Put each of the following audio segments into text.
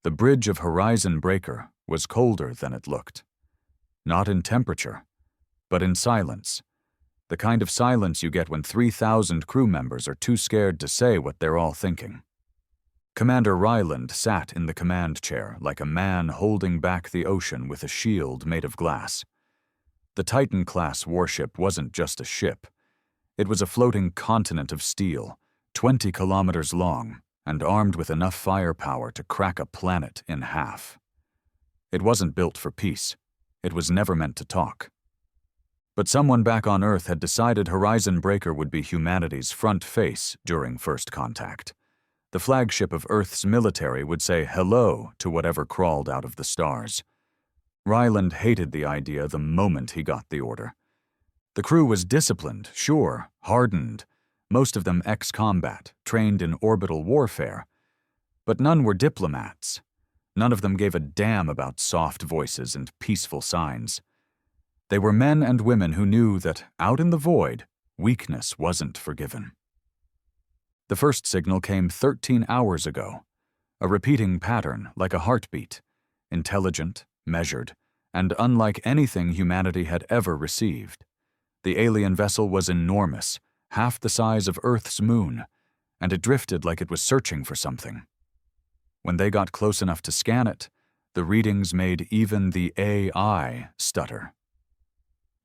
The bridge of Horizon Breaker was colder than it looked. Not in temperature, but in silence. The kind of silence you get when 3,000 crew members are too scared to say what they're all thinking. Commander Ryland sat in the command chair like a man holding back the ocean with a shield made of glass. The Titan-class warship wasn't just a ship. It was a floating continent of steel, 20 kilometers long, and armed with enough firepower to crack a planet in half. It wasn't built for peace. It was never meant to talk. But someone back on Earth had decided Horizon Breaker would be humanity's front face during first contact. The flagship of Earth's military would say hello to whatever crawled out of the stars. Ryland hated the idea the moment he got the order. The crew was disciplined, sure, hardened, most of them ex-combat, trained in orbital warfare. But none were diplomats. None of them gave a damn about soft voices and peaceful signs. They were men and women who knew that, out in the void, weakness wasn't forgiven. The first signal came 13 hours ago, a repeating pattern like a heartbeat, intelligent, measured, and unlike anything humanity had ever received. The alien vessel was enormous, half the size of Earth's moon, and it drifted like it was searching for something. When they got close enough to scan it, the readings made even the AI stutter.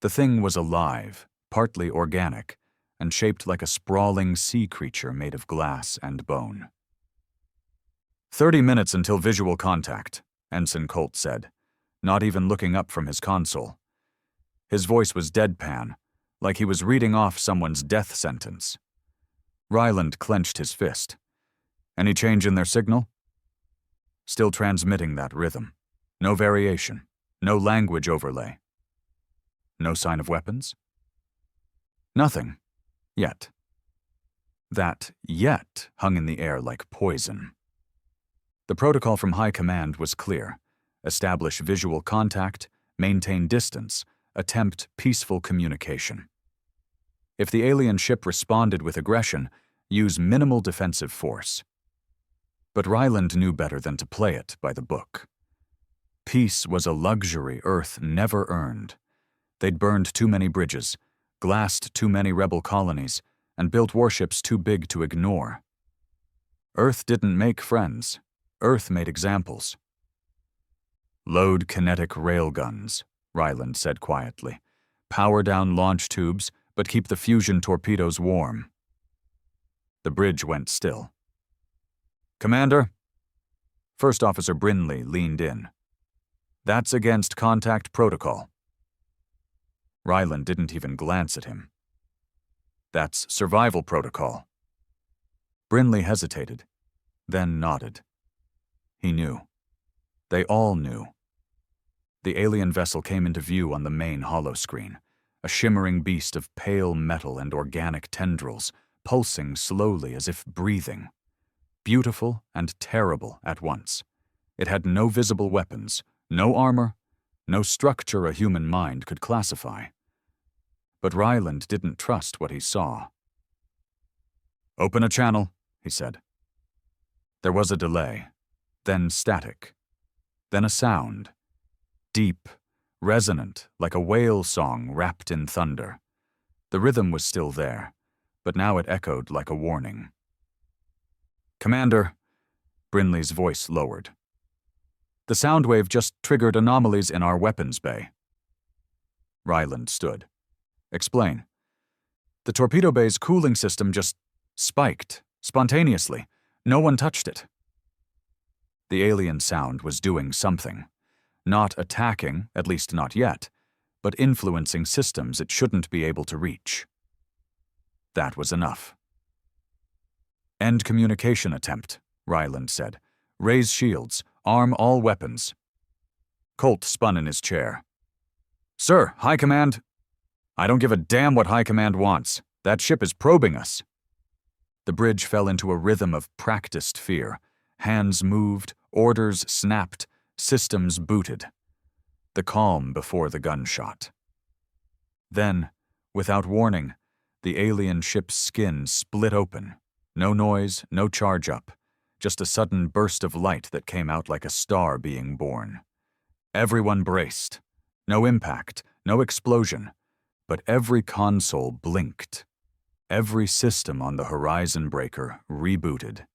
The thing was alive, partly organic, and shaped like a sprawling sea creature made of glass and bone. 30 minutes until visual contact, Ensign Colt said, not even looking up from his console. His voice was deadpan, like he was reading off someone's death sentence. Ryland clenched his fist. Any change in their signal? Still transmitting that rhythm. No variation. No language overlay. No sign of weapons? Nothing. Yet. That yet hung in the air like poison. The protocol from High Command was clear. Establish visual contact, maintain distance, attempt peaceful communication. If the alien ship responded with aggression, use minimal defensive force. But Ryland knew better than to play it by the book. Peace was a luxury Earth never earned. They'd burned too many bridges, glassed too many rebel colonies, and built warships too big to ignore. Earth didn't make friends. Earth made examples. Load kinetic railguns, Ryland said quietly. Power down launch tubes, but keep the fusion torpedoes warm. The bridge went still. Commander? First Officer Brinley leaned in. That's against contact protocol. Ryland didn't even glance at him. That's survival protocol. Brinley hesitated, then nodded. He knew. They all knew. The alien vessel came into view on the main holoscreen, a shimmering beast of pale metal and organic tendrils, pulsing slowly as if breathing. Beautiful and terrible at once. It had no visible weapons, no armor, no structure a human mind could classify. But Ryland didn't trust what he saw. Open a channel, he said. There was a delay, then static, then a sound. Deep, resonant, like a whale song wrapped in thunder. The rhythm was still there, but now it echoed like a warning. Commander, Brinley's voice lowered. The sound wave just triggered anomalies in our weapons bay. Ryland stood. Explain. The torpedo bay's cooling system just spiked, spontaneously. No one touched it. The alien sound was doing something. Not attacking, at least not yet, but influencing systems it shouldn't be able to reach. That was enough. End communication attempt, Ryland said. Raise shields. Arm all weapons. Colt spun in his chair. Sir, High Command. I don't give a damn what High Command wants. That ship is probing us. The bridge fell into a rhythm of practiced fear. Hands moved, orders snapped, systems booted. The calm before the gunshot. Then, without warning, the alien ship's skin split open. No noise, no charge up. just a sudden burst of light that came out like a star being born. Everyone braced. No impact, no explosion, but every console blinked. Every system on the Horizon Breaker rebooted.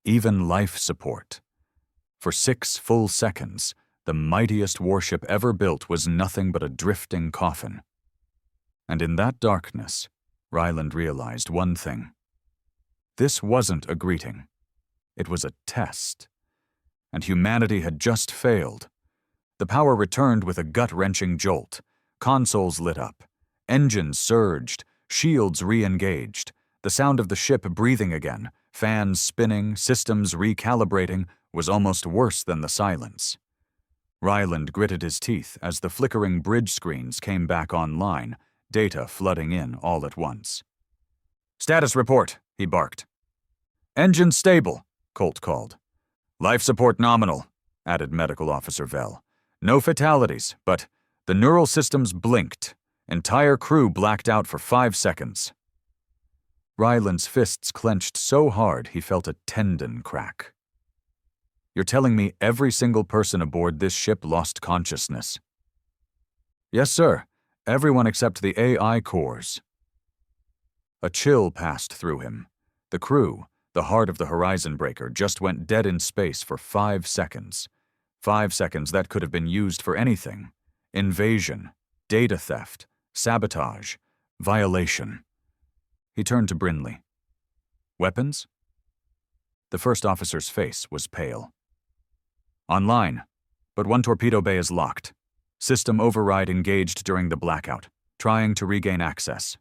Even life support. For 6 full seconds, the mightiest warship ever built was nothing but a drifting coffin. And in that darkness, Ryland realized one thing. This wasn't a greeting. It was a test. And humanity had just failed. The power returned with a gut-wrenching jolt. Consoles lit up. Engines surged. Shields re-engaged. The sound of the ship breathing again, fans spinning, systems recalibrating, was almost worse than the silence. Ryland gritted his teeth as the flickering bridge screens came back online, data flooding in all at once. "Status report," he barked. "Engine stable," Colt called. "Life support nominal," added Medical Officer Vell. "No fatalities, but the neural systems blinked. Entire crew blacked out for 5 seconds. Ryland's fists clenched so hard he felt a tendon crack. "You're telling me every single person aboard this ship lost consciousness?" "Yes, sir. Everyone except the AI cores." A chill passed through him. The crew, the heart of the Horizon Breaker, just went dead in space for 5 seconds. 5 seconds that could have been used for anything. Invasion, data theft, sabotage, violation. He turned to Brinley. "Weapons?" The first officer's face was pale. "Online, but one torpedo bay is locked. System override engaged during the blackout, trying to regain access."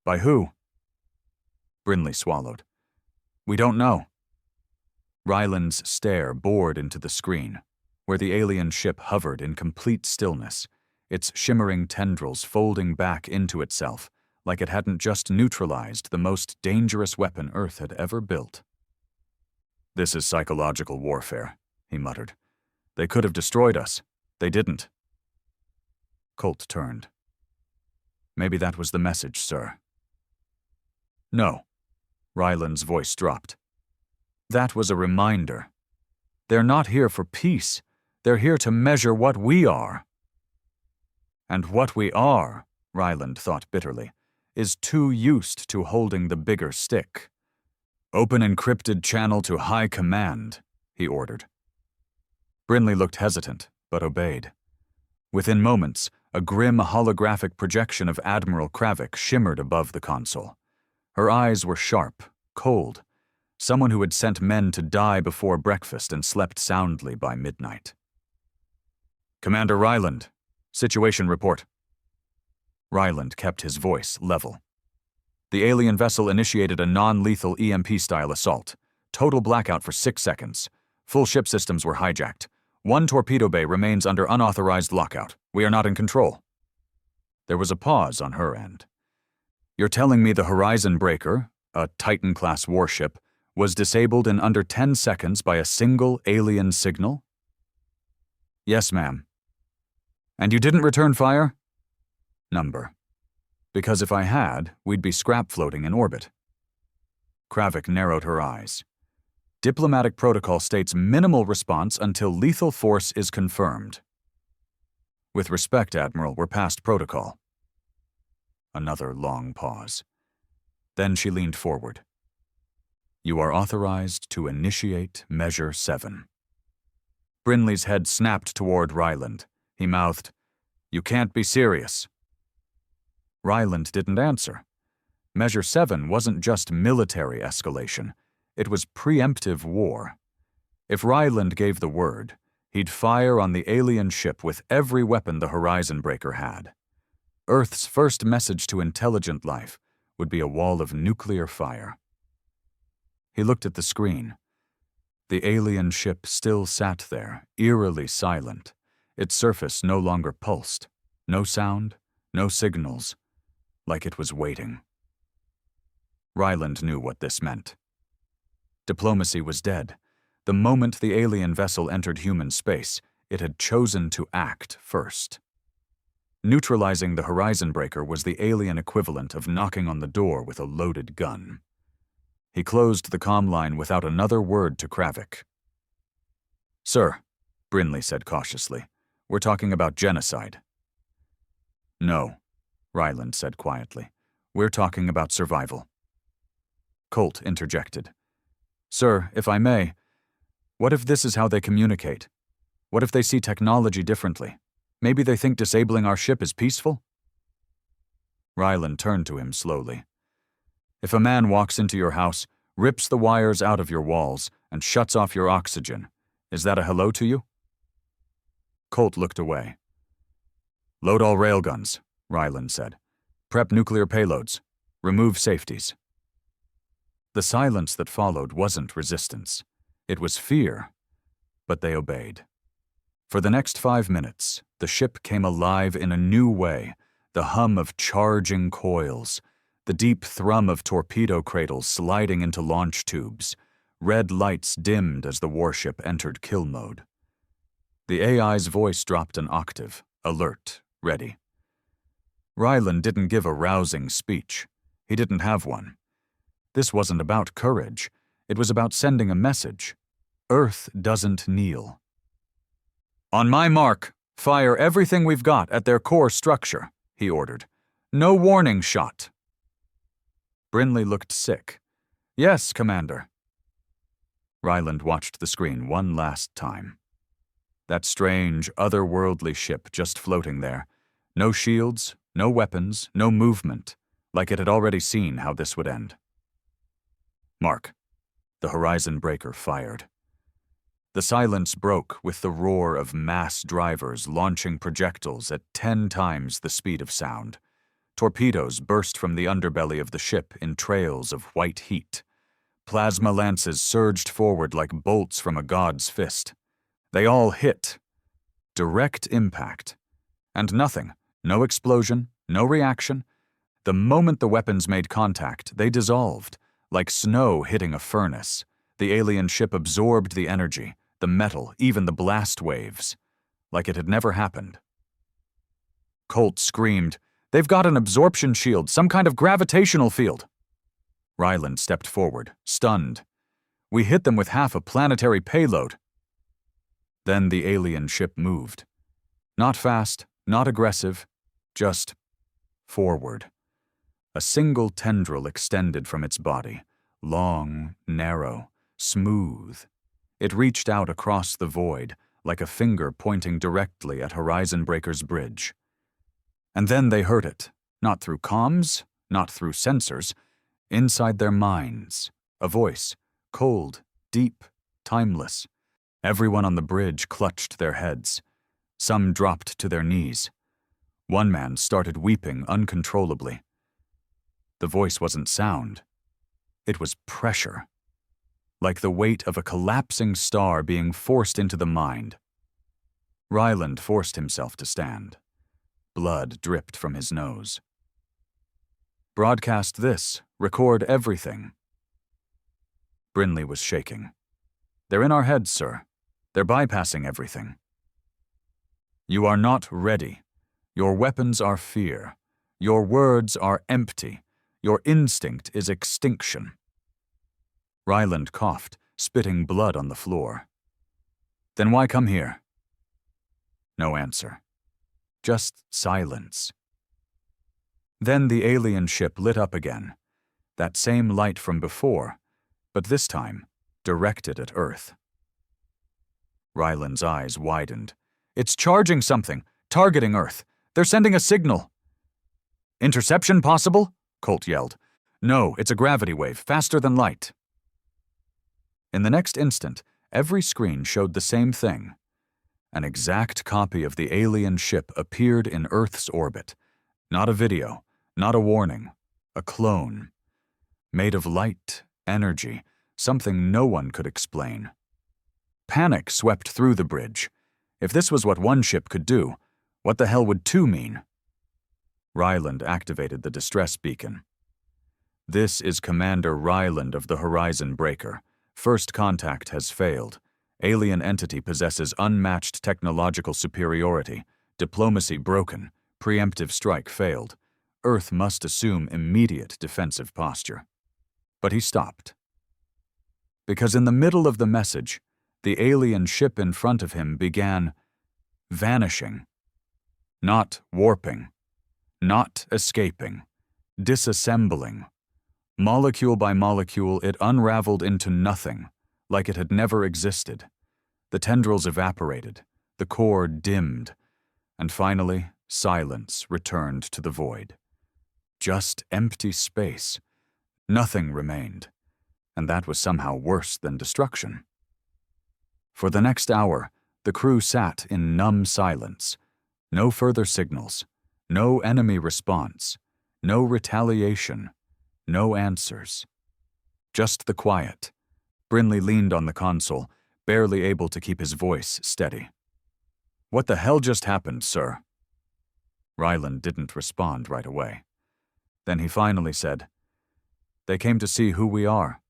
"By who?" Brinley swallowed. "We don't know." Ryland's stare bored into the screen, where the alien ship hovered in complete stillness, its shimmering tendrils folding back into itself like it hadn't just neutralized the most dangerous weapon Earth had ever built. "This is psychological warfare," he muttered. "They could have destroyed us. They didn't." Colt turned. "Maybe that was the message, sir." "No." Ryland's voice dropped. "That was a reminder. They're not here for peace. They're here to measure what we are." And what we are, Ryland thought bitterly, is too used to holding the bigger stick. "Open encrypted channel to High Command," he ordered. Brinley looked hesitant, but obeyed. Within moments, a grim holographic projection of Admiral Kravik shimmered above the console. Her eyes were sharp, cold, someone who had sent men to die before breakfast and slept soundly by midnight. "Commander Ryland, situation report." Ryland kept his voice level. "The alien vessel initiated a non-lethal EMP-style assault. Total blackout for 6 seconds. Full ship systems were hijacked. One torpedo bay remains under unauthorized lockout. We are not in control." There was a pause on her end. "You're telling me the Horizon Breaker, a Titan-class warship, was disabled in under 10 seconds by a single alien signal?" "Yes, ma'am." "And you didn't return fire?" "Number. Because if I had, we'd be scrap floating in orbit." Kravik narrowed her eyes. "Diplomatic protocol states minimal response until lethal force is confirmed." "With respect, Admiral, we're past protocol." Another long pause. Then she leaned forward. "You are authorized to initiate Measure 7. Brinley's head snapped toward Ryland. He mouthed, "You can't be serious." Ryland didn't answer. Measure 7 wasn't just military escalation. It was preemptive war. If Ryland gave the word, he'd fire on the alien ship with every weapon the Horizon Breaker had. Earth's first message to intelligent life would be a wall of nuclear fire. He looked at the screen. The alien ship still sat there, eerily silent. Its surface no longer pulsed. No sound, no signals. Like it was waiting. Ryland knew what this meant. Diplomacy was dead. The moment the alien vessel entered human space, it had chosen to act first. Neutralizing the Horizon Breaker was the alien equivalent of knocking on the door with a loaded gun. He closed the comm line without another word to Kravik. "Sir," Brinley said cautiously, "we're talking about genocide." "No," Ryland said quietly. "We're talking about survival." Colt interjected. "Sir, if I may, what if this is how they communicate? What if they see technology differently? Maybe they think disabling our ship is peaceful?" Ryland turned to him slowly. "If a man walks into your house, rips the wires out of your walls, and shuts off your oxygen, is that a hello to you?" Colt looked away. "Load all railguns," Ryland said. "Prep nuclear payloads. Remove safeties." The silence that followed wasn't resistance. It was fear, but they obeyed. For the next 5 minutes, the ship came alive in a new way, the hum of charging coils, the deep thrum of torpedo cradles sliding into launch tubes. Red lights dimmed as the warship entered kill mode. The AI's voice dropped an octave, alert, ready. Ryland didn't give a rousing speech. He didn't have one. This wasn't about courage. It was about sending a message. Earth doesn't kneel. "On my mark, fire everything we've got at their core structure," he ordered. "No warning shot." Brinley looked sick. "Yes, Commander." Ryland watched the screen one last time. That strange, otherworldly ship just floating there. No shields, no weapons, no movement, like it had already seen how this would end. "Mark." The horizon breaker fired. The silence broke with the roar of mass drivers launching projectiles at 10 times the speed of sound. Torpedoes burst from the underbelly of the ship in trails of white heat. Plasma lances surged forward like bolts from a god's fist. They all hit. Direct impact. And nothing. No explosion, no reaction. The moment the weapons made contact, they dissolved, like snow hitting a furnace. The alien ship absorbed the energy, the metal, even the blast waves, like it had never happened. Colt screamed, "They've got an absorption shield, some kind of gravitational field." Ryland stepped forward, stunned. "We hit them with half a planetary payload." Then the alien ship moved. Not fast, not aggressive, just forward. A single tendril extended from its body, long, narrow, smooth. It reached out across the void, like a finger pointing directly at Horizon Breaker's bridge. And then they heard it, not through comms, not through sensors, inside their minds. A voice, cold, deep, timeless. Everyone on the bridge clutched their heads. Some dropped to their knees. One man started weeping uncontrollably. The voice wasn't sound. It was pressure. Like the weight of a collapsing star being forced into the mind. Ryland forced himself to stand. Blood dripped from his nose. "Broadcast this. Record everything." Brinley was shaking. "They're in our heads, sir. They're bypassing everything." "You are not ready. Your weapons are fear. Your words are empty. Your instinct is extinction." Ryland coughed, spitting blood on the floor. "Then why come here?" No answer. Just silence. Then the alien ship lit up again. That same light from before, but this time directed at Earth. Ryland's eyes widened. "It's charging something, targeting Earth. They're sending a signal." "Interception possible?" Colt yelled. "No, it's a gravity wave, faster than light." In the next instant, every screen showed the same thing. An exact copy of the alien ship appeared in Earth's orbit. Not a video, not a warning, a clone. Made of light, energy, something no one could explain. Panic swept through the bridge. If this was what one ship could do, what the hell would two mean? Ryland activated the distress beacon. "This is Commander Ryland of the Horizon Breaker. First contact has failed. Alien entity possesses unmatched technological superiority. Diplomacy broken. Preemptive strike failed. Earth must assume immediate defensive posture." But he stopped. Because in the middle of the message, the alien ship in front of him began vanishing. Not warping. Not escaping. Disassembling. Molecule by molecule, it unraveled into nothing, like it had never existed. The tendrils evaporated, the core dimmed, and finally, silence returned to the void. Just empty space. Nothing remained, and that was somehow worse than destruction. For the next hour, the crew sat in numb silence. No further signals, no enemy response, no retaliation, no answers. Just the quiet. Brinley leaned on the console, barely able to keep his voice steady. "What the hell just happened, sir?" Ryland didn't respond right away. Then he finally said, "They came to see who we are.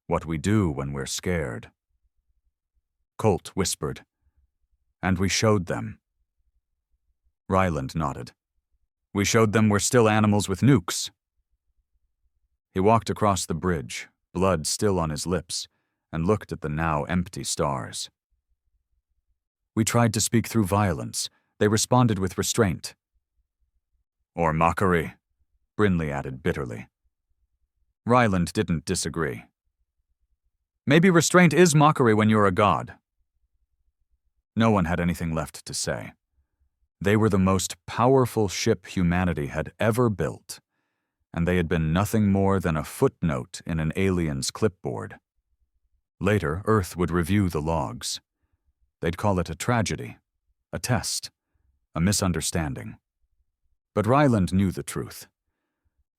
What we do when we're scared." Colt whispered, "And we showed them." Ryland nodded. "We showed them we're still animals with nukes." He walked across the bridge, blood still on his lips, and looked at the now empty stars. "We tried to speak through violence. They responded with restraint." "Or mockery," Brinley added bitterly. Ryland didn't disagree. "Maybe restraint is mockery when you're a god." No one had anything left to say. They were the most powerful ship humanity had ever built, and they had been nothing more than a footnote in an alien's clipboard. Later, Earth would review the logs. They'd call it a tragedy, a test, a misunderstanding. But Ryland knew the truth.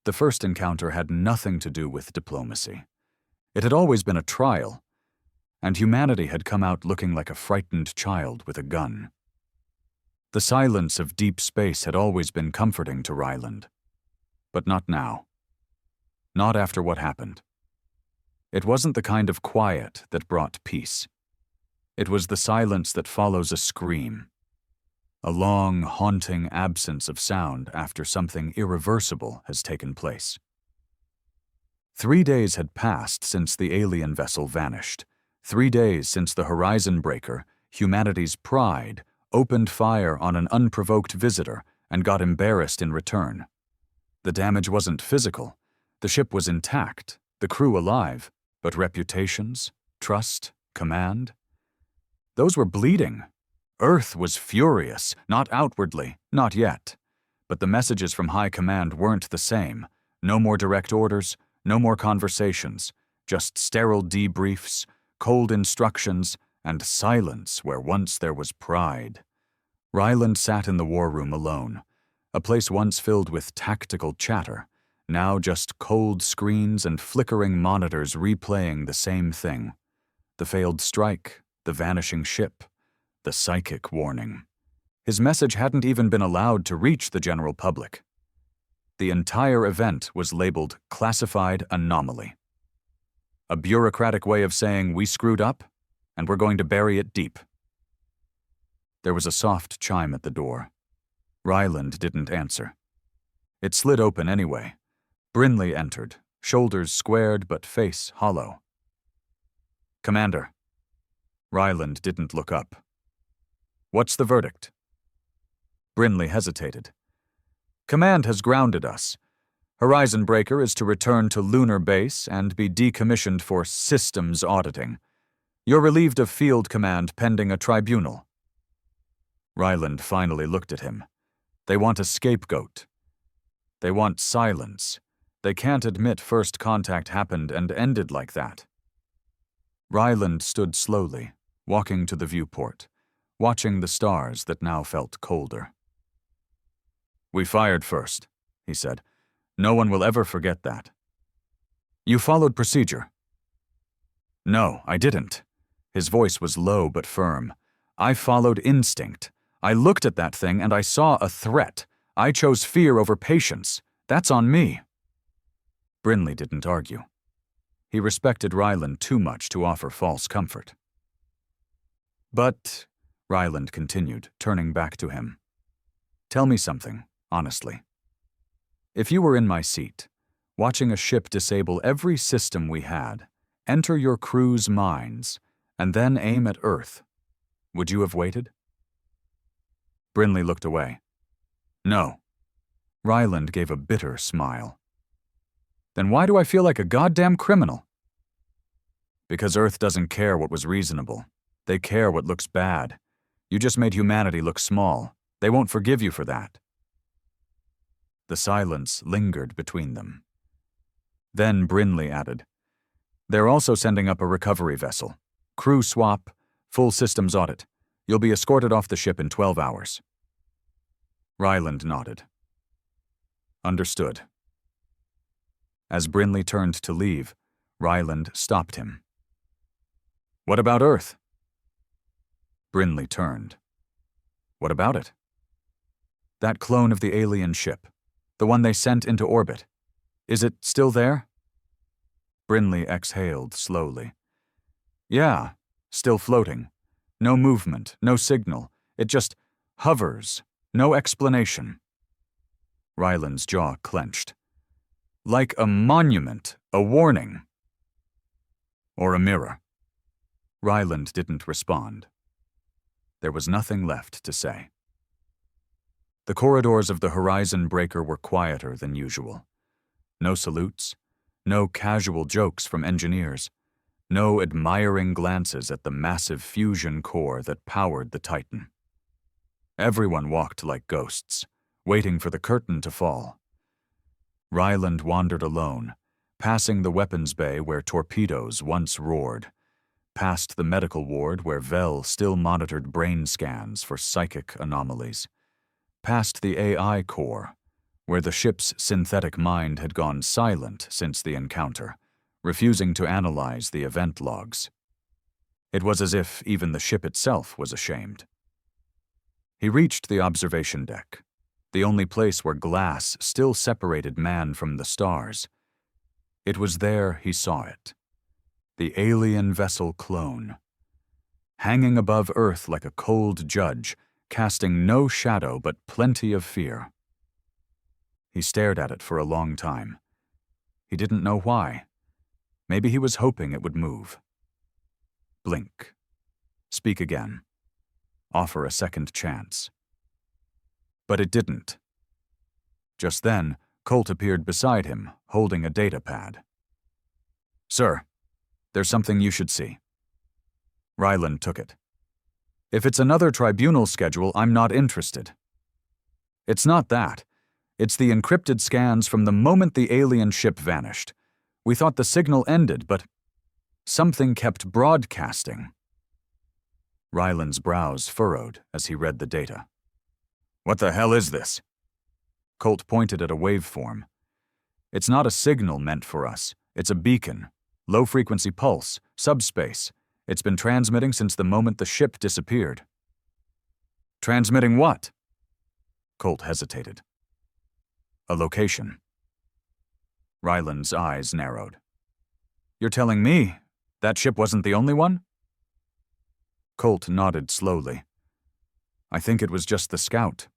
The first encounter had nothing to do with diplomacy. It had always been a trial, and humanity had come out looking like a frightened child with a gun. The silence of deep space had always been comforting to Ryland. But not now. Not after what happened. It wasn't the kind of quiet that brought peace. It was the silence that follows a scream. A long, haunting absence of sound after something irreversible has taken place. 3 days had passed since the alien vessel vanished. 3 days since the horizon breaker, humanity's pride, opened fire on an unprovoked visitor and got embarrassed in return. The damage wasn't physical. The ship was intact, the crew alive, but reputations, trust, command? Those were bleeding. Earth was furious, not outwardly, not yet. But the messages from high command weren't the same. No more direct orders, no more conversations, just sterile debriefs, cold instructions, and silence where once there was pride. Ryland sat in the war room alone, a place once filled with tactical chatter, now just cold screens and flickering monitors replaying the same thing. The failed strike, the vanishing ship, the psychic warning. His message hadn't even been allowed to reach the general public. The entire event was labeled classified anomaly. A bureaucratic way of saying we screwed up, and we're going to bury it deep. There was a soft chime at the door. Ryland didn't answer. It slid open anyway. Brinley entered, shoulders squared but face hollow. "Commander." Ryland didn't look up. "What's the verdict?" Brinley hesitated. "Command has grounded us. Horizon Breaker is to return to lunar base and be decommissioned for systems auditing. You're relieved of field command pending a tribunal." Ryland finally looked at him. They want a scapegoat. They want silence. They can't admit first contact happened and ended like that. Ryland stood slowly, walking to the viewport, watching the stars that now felt colder. "We fired first," he said. "No one will ever forget that." "You followed procedure." "No, I didn't." His voice was low but firm. "I followed instinct. I looked at that thing and I saw a threat. I chose fear over patience. That's on me." Brinley didn't argue. He respected Ryland too much to offer false comfort. "But," Ryland continued, turning back to him, "tell me something, honestly. If you were in my seat, watching a ship disable every system we had, Enter your crew's minds, and then aim at Earth. Would you have waited? Brinley looked away. No. Ryland gave a bitter smile. Then why do I feel like a goddamn criminal? Because Earth doesn't care what was reasonable. They care what looks bad. You just made humanity look small. They won't forgive you for that. The silence lingered between them. Then Brinley added, They're also sending up a recovery vessel. Crew swap, full systems audit. You'll be escorted off the ship in 12 hours. Ryland nodded. Understood. As Brinley turned to leave, Ryland stopped him. What about Earth? Brinley turned. What about it? That clone of the alien ship, the one they sent into orbit. Is it still there? Brinley exhaled slowly. Yeah, still floating. No movement, no signal. It just hovers. No explanation. Ryland's jaw clenched. Like a monument, a warning. Or a mirror. Ryland didn't respond. There was nothing left to say. The corridors of the Horizon Breaker were quieter than usual. No salutes, no casual jokes from engineers, no admiring glances at the massive fusion core that powered the Titan. Everyone walked like ghosts, waiting for the curtain to fall. Ryland wandered alone, passing the weapons bay where torpedoes once roared, past the medical ward where Vel still monitored brain scans for psychic anomalies, past the AI core, where the ship's synthetic mind had gone silent since the encounter, refusing to analyze the event logs. It was as if even the ship itself was ashamed. He reached the observation deck, the only place where glass still separated man from the stars. It was there he saw it. The alien vessel clone, hanging above Earth like a cold judge, casting no shadow but plenty of fear. He stared at it for a long time. He didn't know why. Maybe he was hoping it would move. Blink. Speak again. Offer a second chance. But it didn't. Just then, Colt appeared beside him, holding a data pad. Sir, there's something you should see. Ryland took it. If it's another tribunal schedule, I'm not interested. It's not that. It's the encrypted scans from the moment the alien ship vanished. We thought the signal ended, but something kept broadcasting. Ryland's brows furrowed as he read the data. What the hell is this? Colt pointed at a waveform. It's not a signal meant for us. It's a beacon. Low-frequency pulse, subspace. It's been transmitting since the moment the ship disappeared. Transmitting what? Colt hesitated. A location. Ryland's eyes narrowed. You're telling me that ship wasn't the only one? Colt nodded slowly. I think it was just the scout.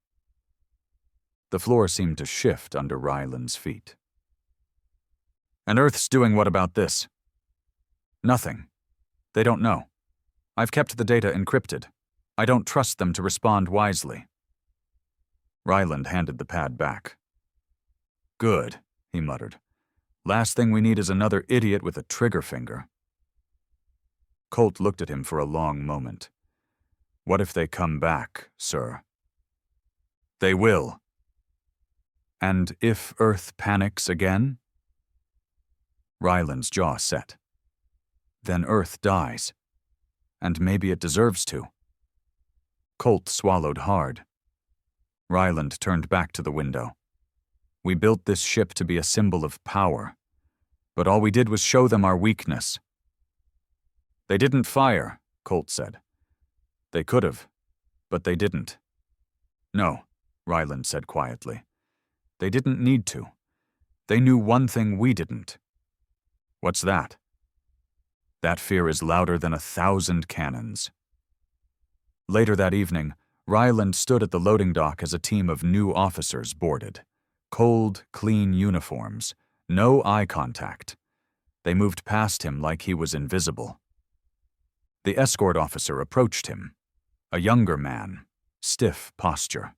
The floor seemed to shift under Ryland's feet. And Earth's doing what about this? Nothing. They don't know. I've kept the data encrypted. I don't trust them to respond wisely. Ryland handed the pad back. Good, he muttered. Last thing we need is another idiot with a trigger finger. Colt looked at him for a long moment. What if they come back, sir? They will. And if Earth panics again? Ryland's jaw set. Then Earth dies. And maybe it deserves to. Colt swallowed hard. Ryland turned back to the window. We built this ship to be a symbol of power, but all we did was show them our weakness. They didn't fire, Colt said. They could have, but they didn't. No, Ryland said quietly. They didn't need to. They knew one thing we didn't. What's that? That fear is louder than 1,000 cannons. Later that evening, Ryland stood at the loading dock as a team of new officers boarded. Cold, clean uniforms, no eye contact. They moved past him like he was invisible. The escort officer approached him, a younger man, stiff posture.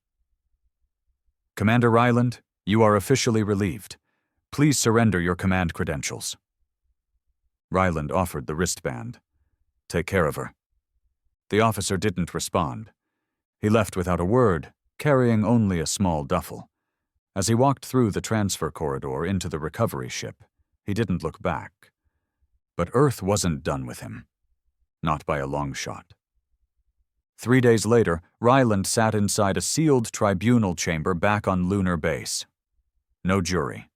"Commander Ryland, you are officially relieved. Please surrender your command credentials." Ryland offered the wristband. "Take care of her." The officer didn't respond. He left without a word, carrying only a small duffel. As he walked through the transfer corridor into the recovery ship, he didn't look back. But Earth wasn't done with him. Not by a long shot. 3 days later, Ryland sat inside a sealed tribunal chamber back on lunar base. No jury.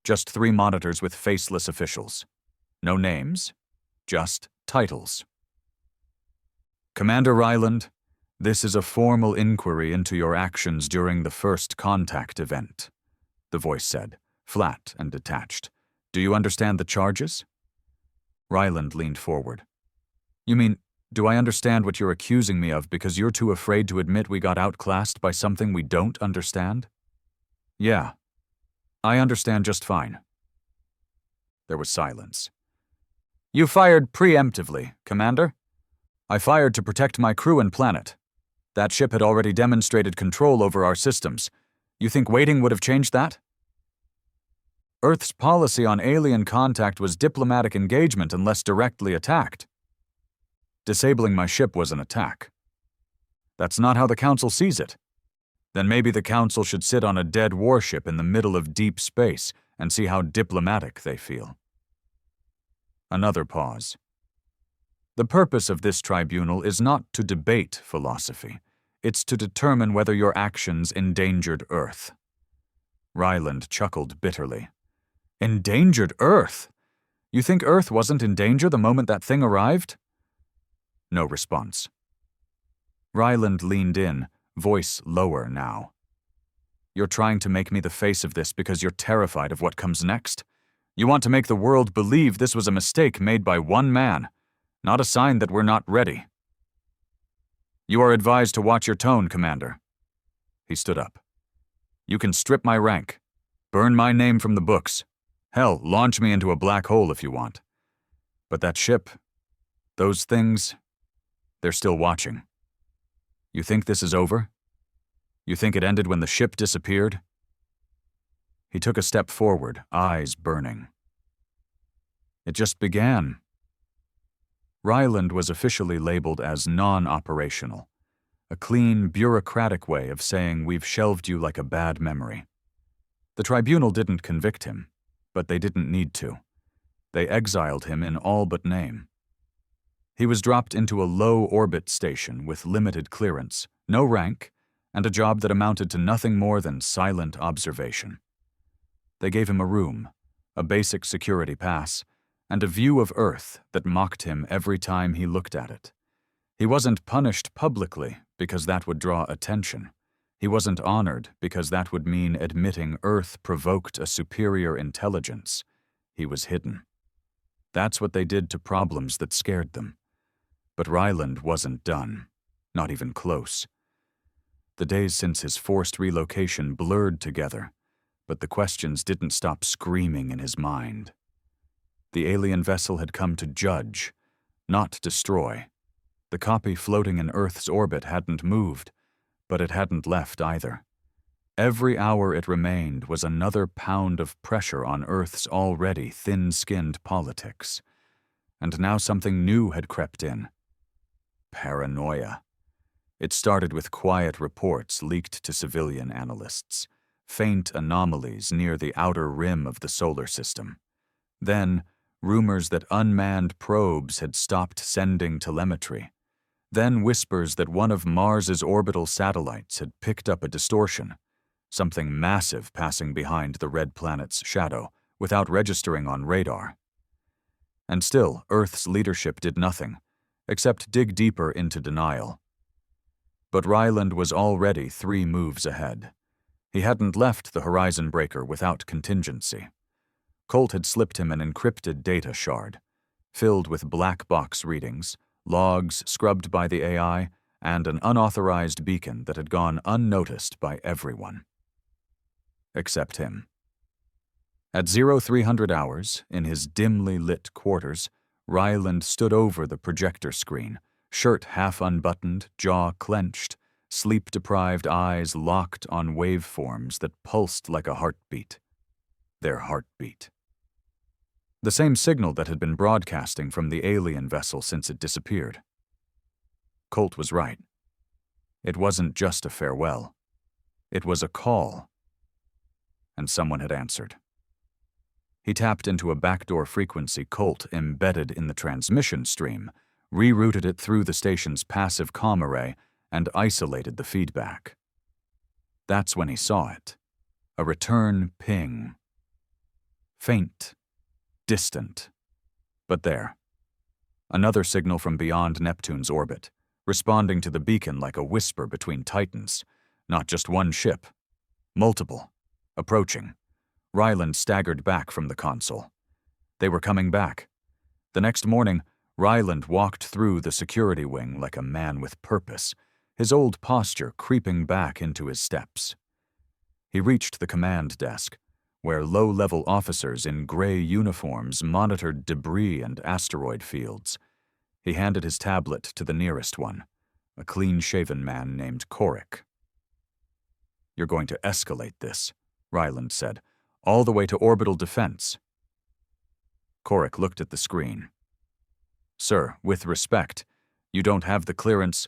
Just 3 monitors with faceless officials. No names. Just titles. "Commander Ryland, this is a formal inquiry into your actions during the first contact event," the voice said, flat and detached. "Do you understand the charges?" Ryland leaned forward. "You mean, do I understand what you're accusing me of because you're too afraid to admit we got outclassed by something we don't understand?" "Yeah, I understand just fine." There was silence. "You fired preemptively, Commander." "I fired to protect my crew and planet. That ship had already demonstrated control over our systems. You think waiting would have changed that?" "Earth's policy on alien contact was diplomatic engagement unless directly attacked." "Disabling my ship was an attack." "That's not how the Council sees it." "Then maybe the Council should sit on a dead warship in the middle of deep space and see how diplomatic they feel." Another pause. "The purpose of this tribunal is not to debate philosophy. It's to determine whether your actions endangered Earth." Ryland chuckled bitterly. "Endangered Earth? You think Earth wasn't in danger the moment that thing arrived?" No response. Ryland leaned in, voice lower now. "You're trying to make me the face of this because you're terrified of what comes next? You want to make the world believe this was a mistake made by one man, not a sign that we're not ready." "You are advised to watch your tone, Commander." He stood up. "You can strip my rank, burn my name from the books. Hell, launch me into a black hole if you want. But that ship, those things, they're still watching. You think this is over? You think it ended when the ship disappeared?" He took a step forward, eyes burning. "It just began." Ryland was officially labeled as non-operational, a clean, bureaucratic way of saying we've shelved you like a bad memory. The tribunal didn't convict him, but they didn't need to. They exiled him in all but name. He was dropped into a low-orbit station with limited clearance, no rank, and a job that amounted to nothing more than silent observation. They gave him a room, a basic security pass, and a view of Earth that mocked him every time he looked at it. He wasn't punished publicly because that would draw attention. He wasn't honored because that would mean admitting Earth provoked a superior intelligence. He was hidden. That's what they did to problems that scared them. But Ryland wasn't done, not even close. The days since his forced relocation blurred together, but the questions didn't stop screaming in his mind. The alien vessel had come to judge, not destroy. The copy floating in Earth's orbit hadn't moved, but it hadn't left either. Every hour it remained was another pound of pressure on Earth's already thin-skinned politics. And now something new had crept in. Paranoia. It started with quiet reports leaked to civilian analysts, faint anomalies near the outer rim of the solar system. Then, rumors that unmanned probes had stopped sending telemetry. Then whispers that one of Mars's orbital satellites had picked up a distortion, something massive passing behind the red planet's shadow without registering on radar. And still, Earth's leadership did nothing, except dig deeper into denial. But Ryland was already 3 moves ahead. He hadn't left the horizon breaker without contingency. Colt had slipped him an encrypted data shard, filled with black box readings, logs scrubbed by the AI, and an unauthorized beacon that had gone unnoticed by everyone. Except him. At 0300 hours, in his dimly lit quarters, Ryland stood over the projector screen, shirt half unbuttoned, jaw clenched, sleep-deprived eyes locked on waveforms that pulsed like a heartbeat. Their heartbeat. The same signal that had been broadcasting from the alien vessel since it disappeared. Colt was right. It wasn't just a farewell. It was a call. And someone had answered. He tapped into a backdoor frequency Colt embedded in the transmission stream, rerouted it through the station's passive comm array, and isolated the feedback. That's when he saw it. A return ping. Faint. Distant. But there. Another signal from beyond Neptune's orbit, responding to the beacon like a whisper between titans. Not just one ship. Multiple. Approaching. Ryland staggered back from the console. They were coming back. The next morning, Ryland walked through the security wing like a man with purpose, his old posture creeping back into his steps. He reached the command desk, where low-level officers in gray uniforms monitored debris and asteroid fields. He handed his tablet to the nearest one, a clean-shaven man named Korik. "You're going to escalate this," Ryland said, "all the way to orbital defense." Korik looked at the screen. "Sir, with respect, you don't have the clearance."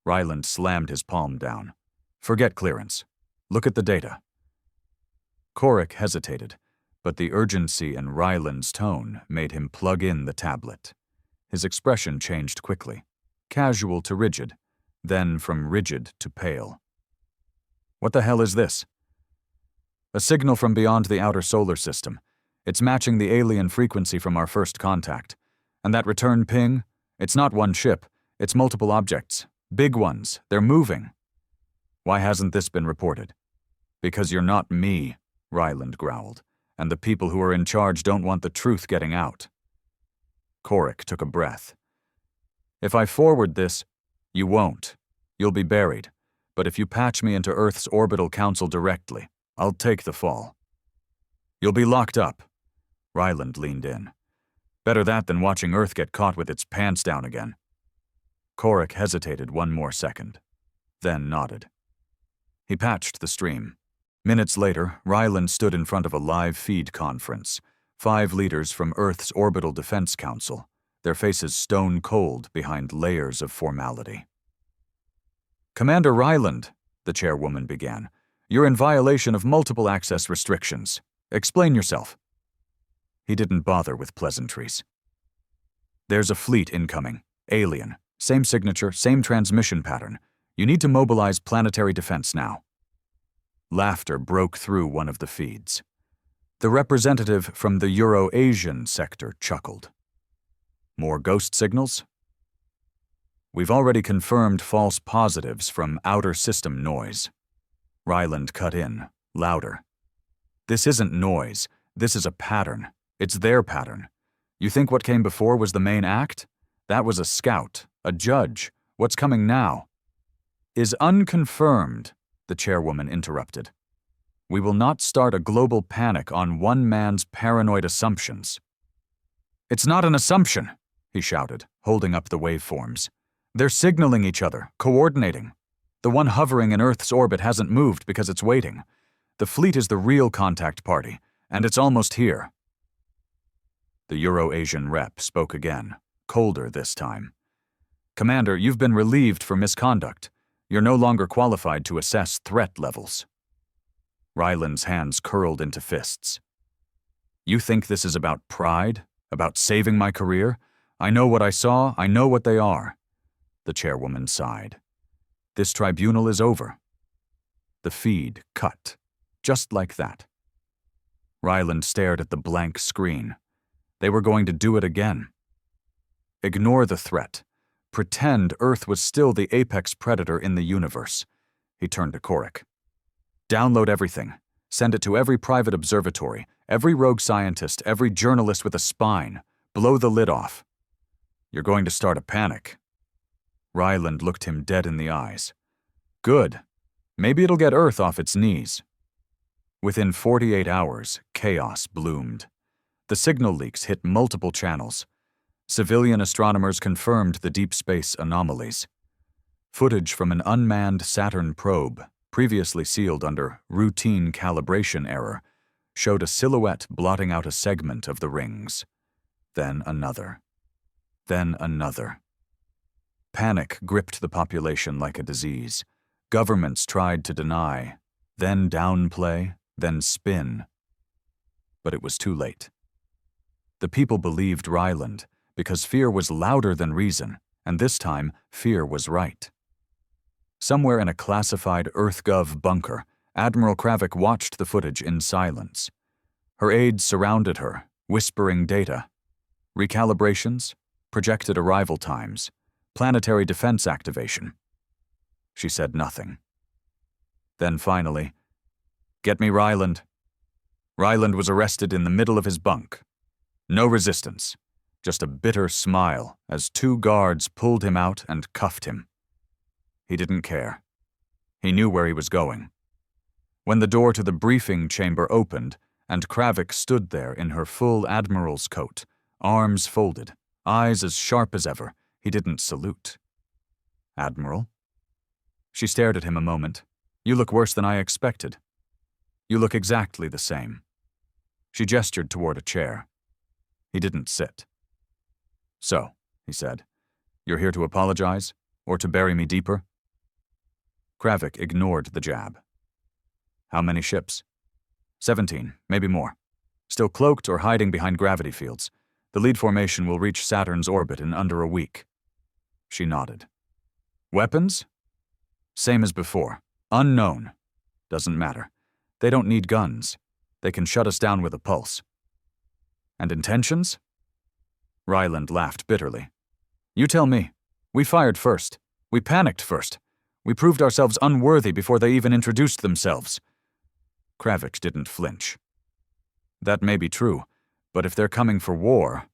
Ryland slammed his palm down. "Forget clearance. Look at the data." Korik hesitated, but the urgency in Ryland's tone made him plug in the tablet. His expression changed quickly, casual to rigid, then from rigid to pale. "What the hell is this?" "A signal from beyond the outer solar system. It's matching the alien frequency from our first contact. And that return ping, it's not one ship, it's multiple objects. Big ones, they're moving." "Why hasn't this been reported?" "Because you're not me," Ryland growled, "and the people who are in charge don't want the truth getting out." Korik took a breath. "If I forward this, you won't. You'll be buried. But if you patch me into Earth's orbital council directly, I'll take the fall." "You'll be locked up." Ryland leaned in. "Better that than watching Earth get caught with its pants down again." Korik hesitated one more second, then nodded. He patched the stream. Minutes later, Ryland stood in front of a live feed conference. 5 leaders from Earth's Orbital Defense Council, their faces stone cold behind layers of formality. "Commander Ryland," the chairwoman began, "you're in violation of multiple access restrictions. Explain yourself." He didn't bother with pleasantries. "There's a fleet incoming. Alien. Same signature, same transmission pattern. You need to mobilize planetary defense now." Laughter broke through one of the feeds. The representative from the Euro-Asian sector chuckled. "More ghost signals?" "We've already confirmed false positives from outer system noise." Ryland cut in, louder. "This isn't noise. This is a pattern. It's their pattern. You think what came before was the main act? That was a scout, a judge. What's coming now?" "Is unconfirmed," the chairwoman interrupted. "We will not start a global panic on one man's paranoid assumptions." "It's not an assumption," he shouted, holding up the waveforms. "They're signaling each other, coordinating. The one hovering in Earth's orbit hasn't moved because it's waiting. The fleet is the real contact party, and it's almost here." The Euro-Asian rep spoke again, colder this time. "Commander, you've been relieved for misconduct. You're no longer qualified to assess threat levels." Ryland's hands curled into fists. "You think this is about pride? About saving my career? I know what I saw, I know what they are." The chairwoman sighed. "This tribunal is over." The feed cut, just like that. Ryland stared at the blank screen. They were going to do it again. Ignore the threat. Pretend Earth was still the apex predator in the universe. He turned to Korik. "Download everything. Send it to every private observatory, every rogue scientist, every journalist with a spine. Blow the lid off. You're going to start a panic." Ryland looked him dead in the eyes. "Good. Maybe it'll get Earth off its knees." Within 48 hours, chaos bloomed. The signal leaks hit multiple channels. Civilian astronomers confirmed the deep space anomalies. Footage from an unmanned Saturn probe, previously sealed under routine calibration error, showed a silhouette blotting out a segment of the rings. Then another. Then another. Panic gripped the population like a disease. Governments tried to deny, then downplay, then spin. But it was too late. The people believed Ryland because fear was louder than reason, and this time fear was right. Somewhere in a classified EarthGov bunker, Admiral Kravik watched the footage in silence. Her aides surrounded her, whispering data. Recalibrations, projected arrival times, planetary defense activation. She said nothing. Then finally, "Get me Ryland." Ryland was arrested in the middle of his bunk. No resistance, just a bitter smile as 2 guards pulled him out and cuffed him. He didn't care. He knew where he was going. When the door to the briefing chamber opened and Kravik stood there in her full admiral's coat, arms folded, eyes as sharp as ever, he didn't salute. "Admiral?" She stared at him a moment. "You look worse than I expected." "You look exactly the same." She gestured toward a chair. He didn't sit. "So," he said, "you're here to apologize, or to bury me deeper?" Kravik ignored the jab. "How many ships?" 17, maybe more. Still cloaked or hiding behind gravity fields. The lead formation will reach Saturn's orbit in under a week." She nodded. "Weapons?" "Same as before. Unknown. Doesn't matter. They don't need guns. They can shut us down with a pulse." "And intentions?" Ryland laughed bitterly. "You tell me. We fired first. We panicked first. We proved ourselves unworthy before they even introduced themselves." Kravik didn't flinch. "That may be true, but if they're coming for war—"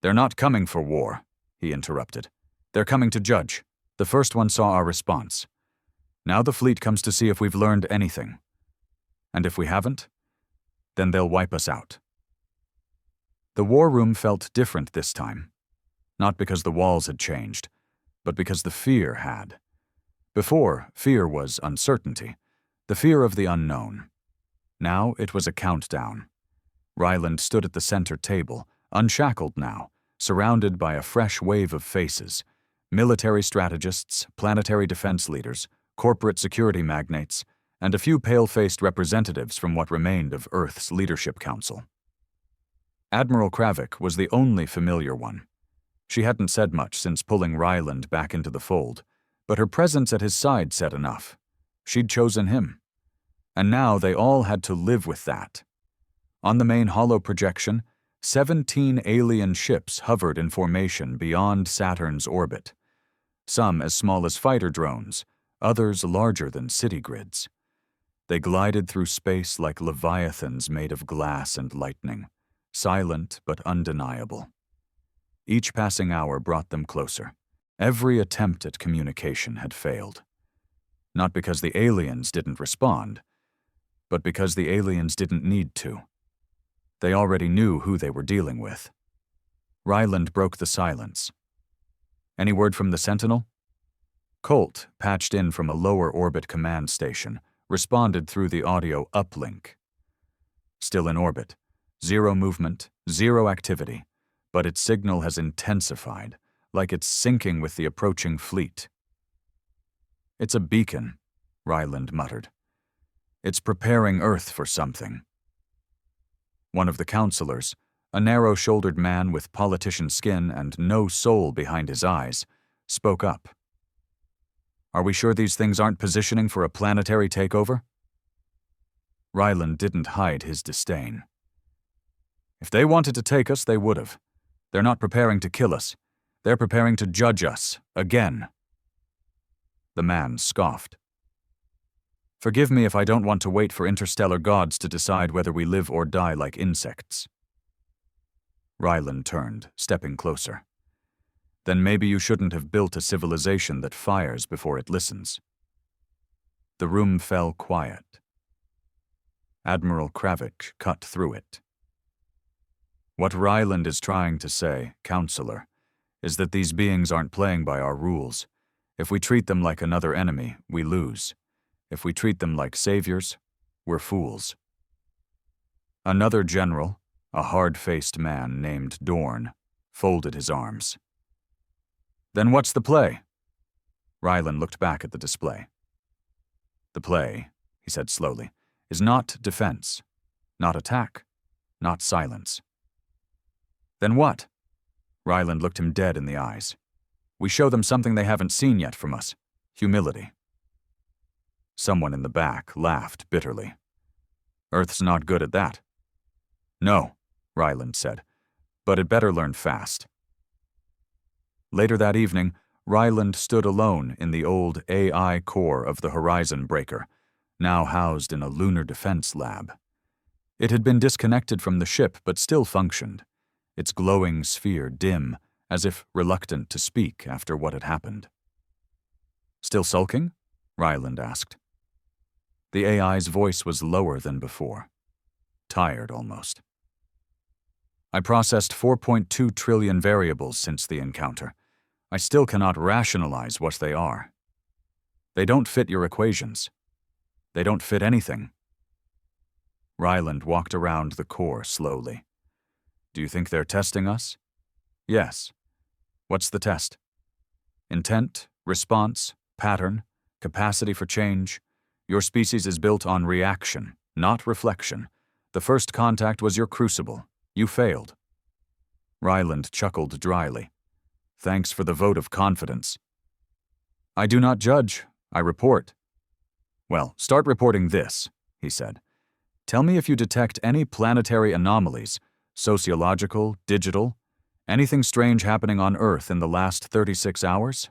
"They're not coming for war," he interrupted. "They're coming to judge. The first one saw our response. Now the fleet comes to see if we've learned anything. And if we haven't, then they'll wipe us out." The war room felt different this time. Not because the walls had changed, but because the fear had. Before, fear was uncertainty, the fear of the unknown. Now it was a countdown. Ryland stood at the center table, unshackled now, surrounded by a fresh wave of faces. Military strategists, planetary defense leaders, corporate security magnates, and a few pale-faced representatives from what remained of Earth's leadership council. Admiral Kravik was the only familiar one. She hadn't said much since pulling Ryland back into the fold, but her presence at his side said enough. She'd chosen him. And now they all had to live with that. On the main holo projection, 17 alien ships hovered in formation beyond Saturn's orbit. Some as small as fighter drones, others larger than city grids. They glided through space like leviathans made of glass and lightning, silent but undeniable. Each passing hour brought them closer. Every attempt at communication had failed. Not because the aliens didn't respond, but because the aliens didn't need to. They already knew who they were dealing with. Ryland broke the silence. "Any word from the Sentinel?" Colt, patched in from a lower orbit command station, responded through the audio uplink. "Still in orbit. Zero movement, zero activity, but its signal has intensified, like it's syncing with the approaching fleet." "It's a beacon," Ryland muttered. "It's preparing Earth for something." One of the counselors, a narrow-shouldered man with politician skin and no soul behind his eyes, spoke up. "Are we sure these things aren't positioning for a planetary takeover?" Ryland didn't hide his disdain. "If they wanted to take us, they would have. They're not preparing to kill us. They're preparing to judge us, again." The man scoffed. "Forgive me if I don't want to wait for interstellar gods to decide whether we live or die like insects." Ryland turned, stepping closer. "Then maybe you shouldn't have built a civilization that fires before it listens." The room fell quiet. Admiral Kravich cut through it. What Ryland is trying to say, Counselor, is that these beings aren't playing by our rules. If we treat them like another enemy, we lose. If we treat them like saviors, we're fools. Another general, a hard-faced man named Dorn, folded his arms. Then what's the play? Ryland looked back at the display. The play, he said slowly, is not defense, not attack, not silence. Then what? Ryland looked him dead in the eyes. We show them something they haven't seen yet from us, humility. Someone in the back laughed bitterly. Earth's not good at that. No, Ryland said, but it better learn fast. Later that evening, Ryland stood alone in the old AI core of the Horizon Breaker, now housed in a lunar defense lab. It had been disconnected from the ship but still functioned, its glowing sphere dim, as if reluctant to speak after what had happened. Still sulking? Ryland asked. The AI's voice was lower than before, tired almost. I processed 4.2 trillion variables since the encounter. I still cannot rationalize what they are. They don't fit your equations. They don't fit anything. Ryland walked around the core slowly. Do you think they're testing us? Yes. What's the test? Intent, response, pattern, capacity for change. Your species is built on reaction, not reflection. The first contact was your crucible. You failed. Ryland chuckled dryly. Thanks for the vote of confidence. I do not judge, I report. Well, start reporting this, he said. Tell me if you detect any planetary anomalies, sociological, digital, anything strange happening on Earth in the last 36 hours?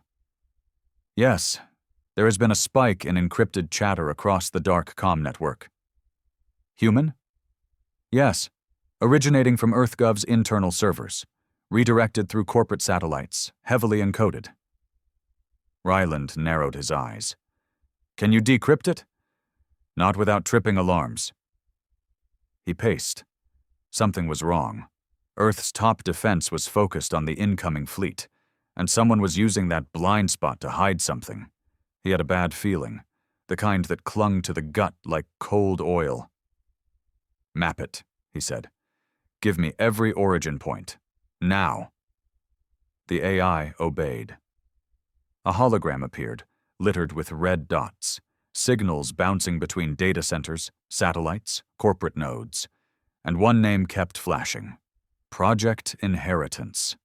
Yes, there has been a spike in encrypted chatter across the dark comm network. Human? Yes, originating from EarthGov's internal servers. Redirected through corporate satellites, heavily encoded. Ryland narrowed his eyes. Can you decrypt it? Not without tripping alarms. He paced. Something was wrong. Earth's top defense was focused on the incoming fleet, and someone was using that blind spot to hide something. He had a bad feeling, the kind that clung to the gut like cold oil. Map it, he said. Give me every origin point. Now. The AI obeyed. A hologram appeared, littered with red dots, signals bouncing between data centers, satellites, corporate nodes, and one name kept flashing. Project Inheritance.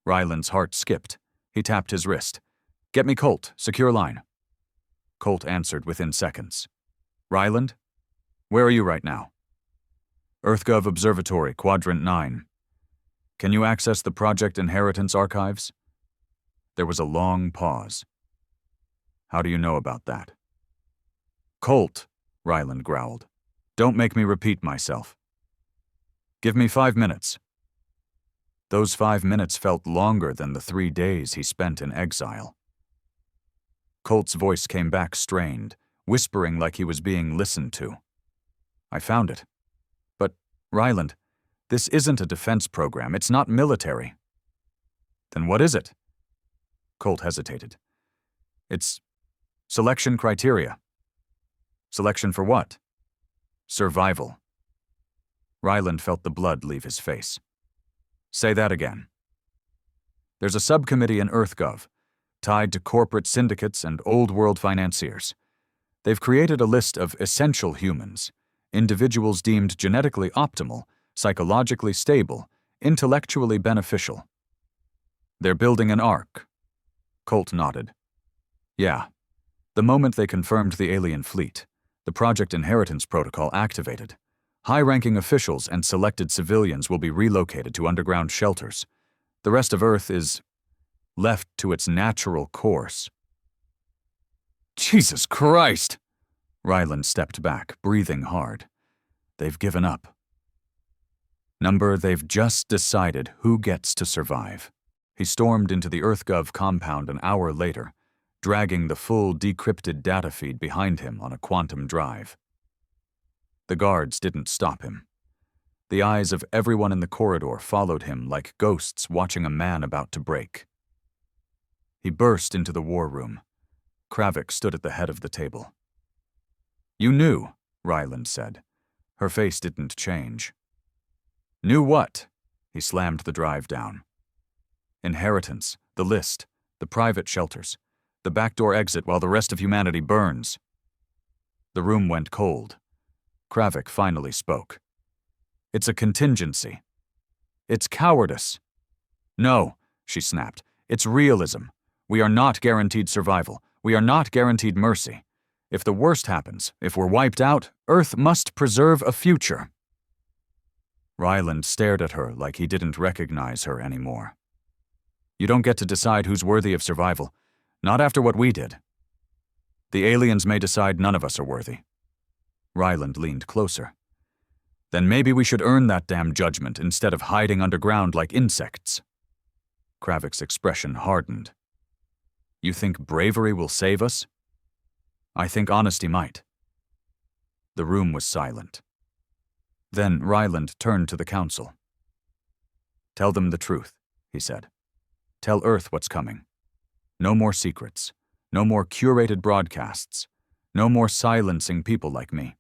Ryland's heart skipped. He tapped his wrist. Get me Colt, secure line. Colt answered within seconds. Ryland? Where are you right now? EarthGov Observatory, Quadrant 9. Can you access the Project Inheritance archives? There was a long pause. How do you know about that? Colt, Ryland growled. Don't make me repeat myself. Give me 5 minutes. Those 5 minutes felt longer than the 3 days he spent in exile. Colt's voice came back strained, whispering like he was being listened to. I found it. But, Ryland, this isn't a defense program. It's not military. Then what is it? Colt hesitated. It's selection criteria. Selection for what? Survival. Ryland felt the blood leave his face. Say that again. There's a subcommittee in EarthGov, tied to corporate syndicates and old-world financiers. They've created a list of essential humans, individuals deemed genetically optimal, psychologically stable, intellectually beneficial. They're building an ark. Colt nodded. Yeah. The moment they confirmed the alien fleet, the Project Inheritance Protocol activated. High-ranking officials and selected civilians will be relocated to underground shelters. The rest of Earth is left to its natural course. Jesus Christ! Ryland stepped back, breathing hard. They've given up. They've just decided who gets to survive. He stormed into the EarthGov compound an hour later, dragging the full decrypted data feed behind him on a quantum drive. The guards didn't stop him. The eyes of everyone in the corridor followed him like ghosts watching a man about to break. He burst into the war room. Kravik stood at the head of the table. "You knew," Ryland said. Her face didn't change. "Knew what?" He slammed the drive down. "Inheritance, the list, the private shelters, the backdoor exit while the rest of humanity burns." The room went cold. Kravik finally spoke. "It's a contingency. It's cowardice." "No," she snapped. "It's realism. We are not guaranteed survival. We are not guaranteed mercy. If the worst happens, if we're wiped out, Earth must preserve a future." Ryland stared at her like he didn't recognize her anymore. "You don't get to decide who's worthy of survival. Not after what we did. The aliens may decide none of us are worthy." Ryland leaned closer. "Then maybe we should earn that damn judgment instead of hiding underground like insects." Kravik's expression hardened. "You think bravery will save us?" "I think honesty might." The room was silent. Then Ryland turned to the council. "Tell them the truth," he said. "Tell Earth what's coming. No more secrets. No more curated broadcasts. No more silencing people like me.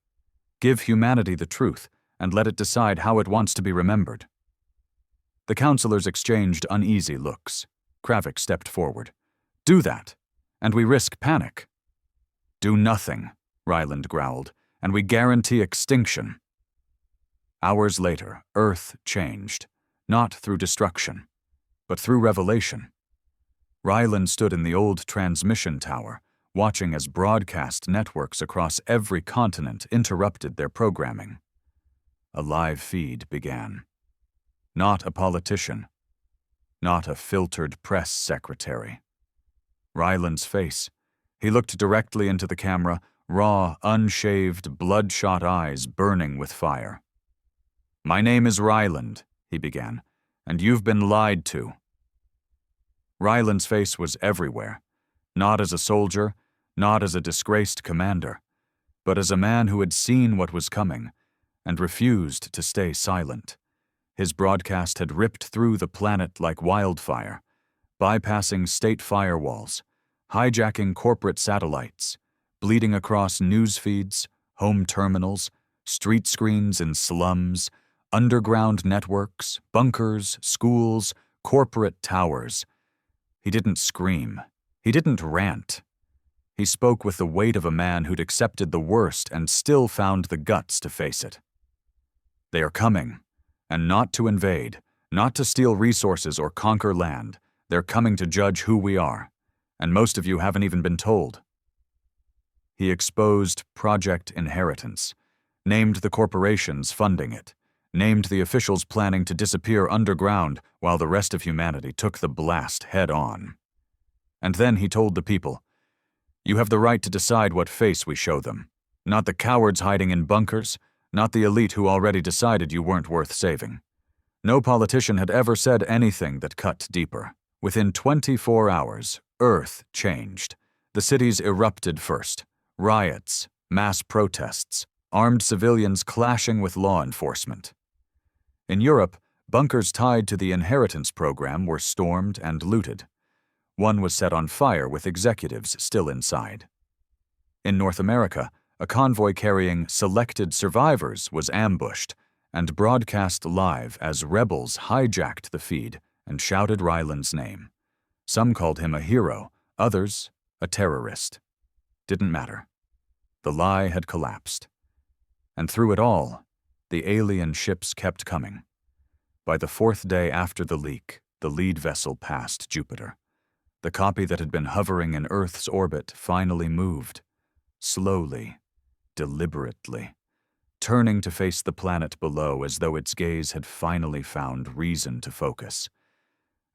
Give humanity the truth and let it decide how it wants to be remembered." The councilors exchanged uneasy looks. Kravik stepped forward. "Do that, and we risk panic." "Do nothing," Ryland growled, "and we guarantee extinction." Hours later, Earth changed, not through destruction, but through revelation. Ryland stood in the old transmission tower, watching as broadcast networks across every continent interrupted their programming. A live feed began. Not a politician. Not a filtered press secretary. Ryland's face. He looked directly into the camera, raw, unshaved, bloodshot eyes burning with fire. "My name is Ryland," he began, "and you've been lied to." Ryland's face was everywhere, not as a soldier, not as a disgraced commander, but as a man who had seen what was coming and refused to stay silent. His broadcast had ripped through the planet like wildfire, bypassing state firewalls, hijacking corporate satellites, bleeding across news feeds, home terminals, street screens in slums, underground networks, bunkers, schools, corporate towers. He didn't scream. He didn't rant. He spoke with the weight of a man who'd accepted the worst and still found the guts to face it. "They are coming, and not to invade, not to steal resources or conquer land. They're coming to judge who we are, and most of you haven't even been told." He exposed Project Inheritance, named the corporations funding it, named the officials planning to disappear underground while the rest of humanity took the blast head-on. And then he told the people, "You have the right to decide what face we show them. Not the cowards hiding in bunkers, not the elite who already decided you weren't worth saving." No politician had ever said anything that cut deeper. Within 24 hours, Earth changed. The cities erupted first. Riots, mass protests, armed civilians clashing with law enforcement. In Europe, bunkers tied to the inheritance program were stormed and looted. One was set on fire with executives still inside. In North America, a convoy carrying selected survivors was ambushed and broadcast live as rebels hijacked the feed and shouted Ryland's name. Some called him a hero, others a terrorist. Didn't matter. The lie had collapsed. And through it all, the alien ships kept coming. By the 4th day after the leak, the lead vessel passed Jupiter. The copy that had been hovering in Earth's orbit finally moved, slowly, deliberately, turning to face the planet below as though its gaze had finally found reason to focus.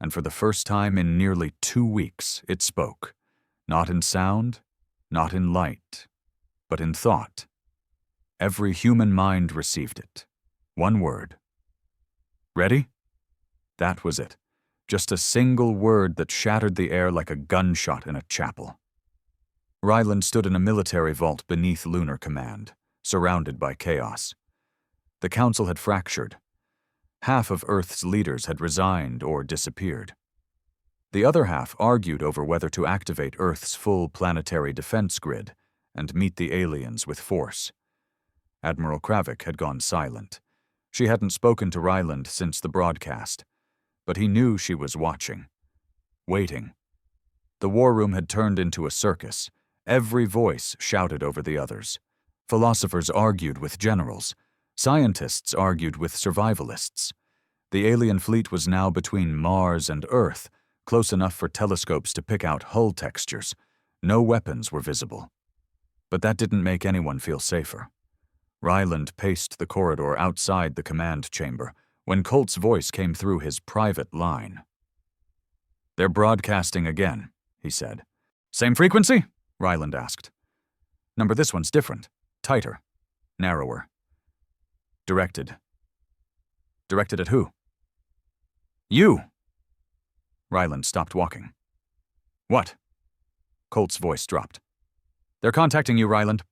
And for the first time in nearly 2 weeks, it spoke, not in sound, not in light, but in thought. Every human mind received it. One word. "Ready?" That was it. Just a single word that shattered the air like a gunshot in a chapel. Ryland stood in a military vault beneath Lunar Command, surrounded by chaos. The council had fractured. Half of Earth's leaders had resigned or disappeared. The other half argued over whether to activate Earth's full planetary defense grid and meet the aliens with force. Admiral Kravik had gone silent. She hadn't spoken to Ryland since the broadcast, but he knew she was watching, waiting. The war room had turned into a circus. Every voice shouted over the others. Philosophers argued with generals. Scientists argued with survivalists. The alien fleet was now between Mars and Earth, close enough for telescopes to pick out hull textures. No weapons were visible. But that didn't make anyone feel safer. Ryland paced the corridor outside the command chamber when Colt's voice came through his private line. "They're broadcasting again," he said. "Same frequency?" Ryland asked. "Number, this one's different. Tighter. Narrower. Directed. Directed at who?" "You!" Ryland stopped walking. "What?" Colt's voice dropped. "They're contacting you, Ryland."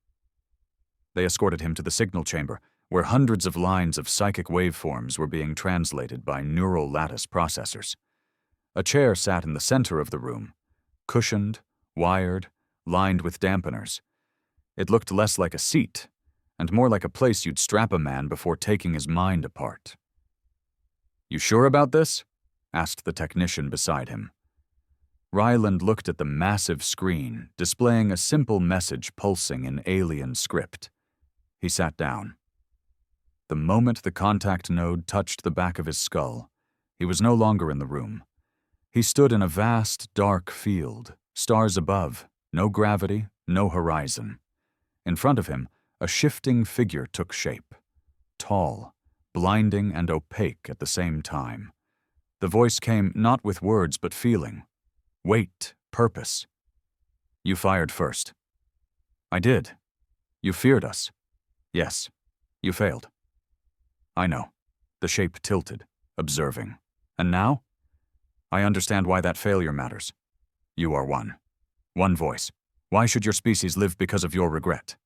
They escorted him to the signal chamber, where hundreds of lines of psychic waveforms were being translated by neural lattice processors. A chair sat in the center of the room, cushioned, wired, lined with dampeners. It looked less like a seat, and more like a place you'd strap a man before taking his mind apart. "You sure about this?" asked the technician beside him. Ryland looked at the massive screen, displaying a simple message pulsing in alien script. He sat down. The moment the contact node touched the back of his skull, he was no longer in the room. He stood in a vast, dark field, stars above, no gravity, no horizon. In front of him, a shifting figure took shape. Tall, blinding and opaque at the same time. The voice came not with words but feeling. Weight, purpose. "You fired first." "I did. You feared us." "Yes. You failed." "I know." The shape tilted, observing. "And now?" "I understand why that failure matters. You are one. One voice. Why should your species live because of your regret?"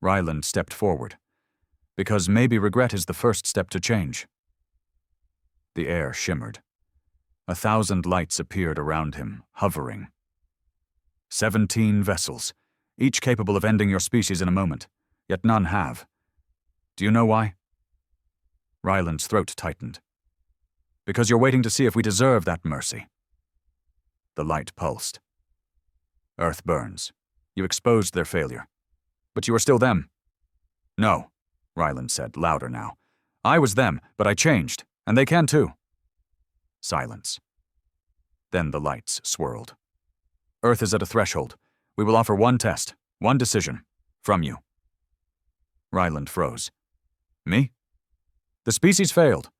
Ryland stepped forward. "Because maybe regret is the first step to change." The air shimmered. 1,000 lights appeared around him, hovering. 17 vessels, each capable of ending your species in a moment, yet none have. Do you know why? Ryland's throat tightened. "Because you're waiting to see if we deserve that mercy." The light pulsed. "Earth burns. You exposed their failure. But you are still them." "No," Ryland said, louder now. "I was them, but I changed, and they can too." Silence. Then the lights swirled. "Earth is at a threshold. We will offer one test, one decision, from you." Ryland froze. "Me?" "The species failed.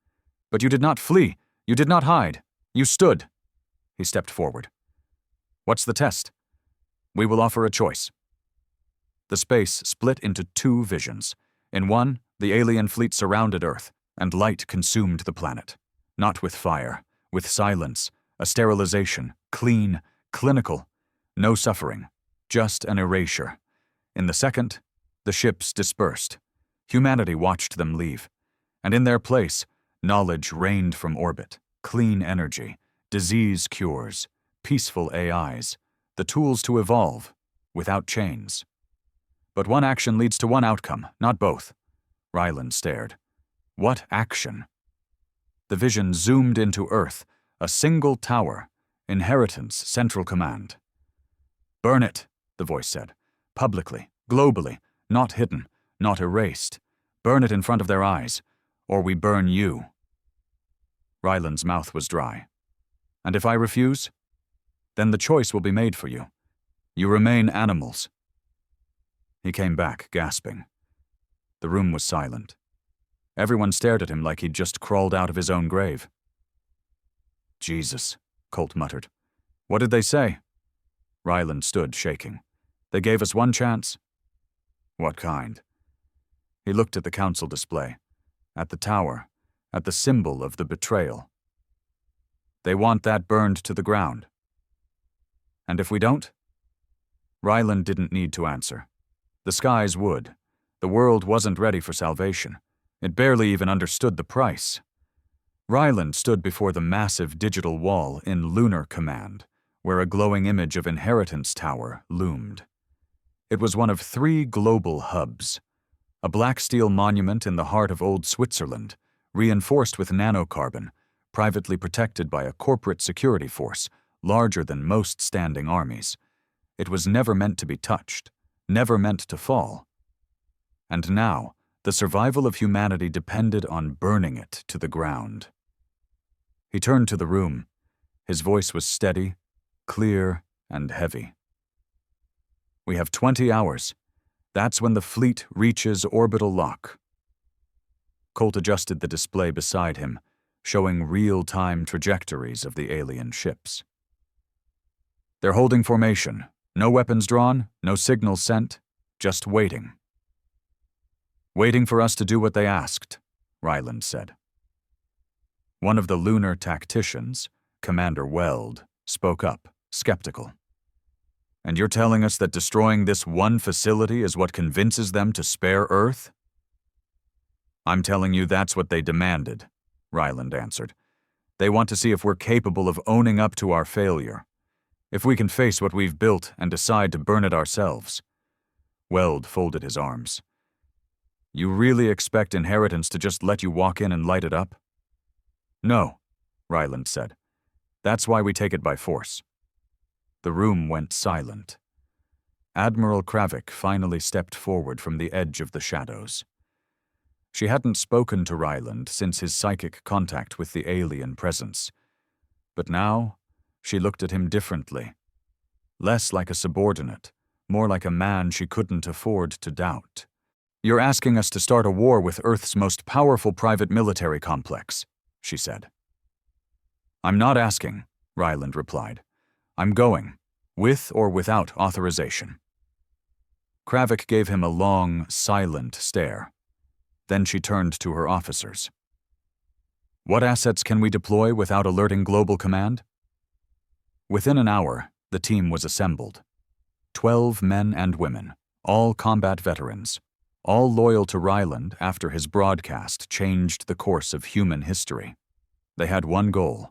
But you did not flee. You did not hide. You stood." He stepped forward. "What's the test?" "We will offer a choice." The space split into two visions. In one, the alien fleet surrounded Earth, and light consumed the planet. Not with fire, with silence, a sterilization, clean, clinical, no suffering, just an erasure. In the second, the ships dispersed. Humanity watched them leave. And in their place, knowledge rained from orbit, clean energy, disease cures, peaceful AIs, the tools to evolve, without chains. But one action leads to one outcome, not both. Ryland stared. What action? The vision zoomed into Earth, a single tower, Inheritance Central Command. "Burn it," the voice said. "Publicly, globally, not hidden, not erased. Burn it in front of their eyes, or we burn you." Ryland's mouth was dry. "And if I refuse? Then the choice will be made for you. You remain animals." He came back, gasping. The room was silent. Everyone stared at him like he'd just crawled out of his own grave. "Jesus," Colt muttered. "What did they say?" Ryland stood, shaking. "They gave us one chance." "What kind?" He looked at the council display, at the tower, at the symbol of the betrayal. "They want that burned to the ground." "And if we don't?" Ryland didn't need to answer. The skies would. The world wasn't ready for salvation. It barely even understood the price. Ryland stood before the massive digital wall in Lunar Command, where a glowing image of Inheritance Tower loomed. It was one of 3 global hubs. A black steel monument in the heart of old Switzerland, reinforced with nanocarbon, privately protected by a corporate security force larger than most standing armies. It was never meant to be touched, never meant to fall. And now, the survival of humanity depended on burning it to the ground. He turned to the room. His voice was steady, clear, and heavy. We have 20 hours. That's when the fleet reaches orbital lock. Colt adjusted the display beside him, showing real-time trajectories of the alien ships. They're holding formation. No weapons drawn, no signals sent, just waiting. Waiting for us to do what they asked, Ryland said. One of the lunar tacticians, Commander Weld, spoke up, skeptical. And you're telling us that destroying this one facility is what convinces them to spare Earth? I'm telling you that's what they demanded, Ryland answered. They want to see if we're capable of owning up to our failure. If we can face what we've built and decide to burn it ourselves. Weld folded his arms. You really expect Inheritance to just let you walk in and light it up? No, Ryland said. That's why we take it by force. The room went silent. Admiral Kravik finally stepped forward from the edge of the shadows. She hadn't spoken to Ryland since his psychic contact with the alien presence. But now, she looked at him differently. Less like a subordinate, more like a man she couldn't afford to doubt. You're asking us to start a war with Earth's most powerful private military complex, she said. I'm not asking, Ryland replied. I'm going, with or without authorization. Kravik gave him a long, silent stare. Then she turned to her officers. What assets can we deploy without alerting Global Command? Within an hour, the team was assembled. 12 men and women, all combat veterans, all loyal to Ryland after his broadcast changed the course of human history. They had one goal: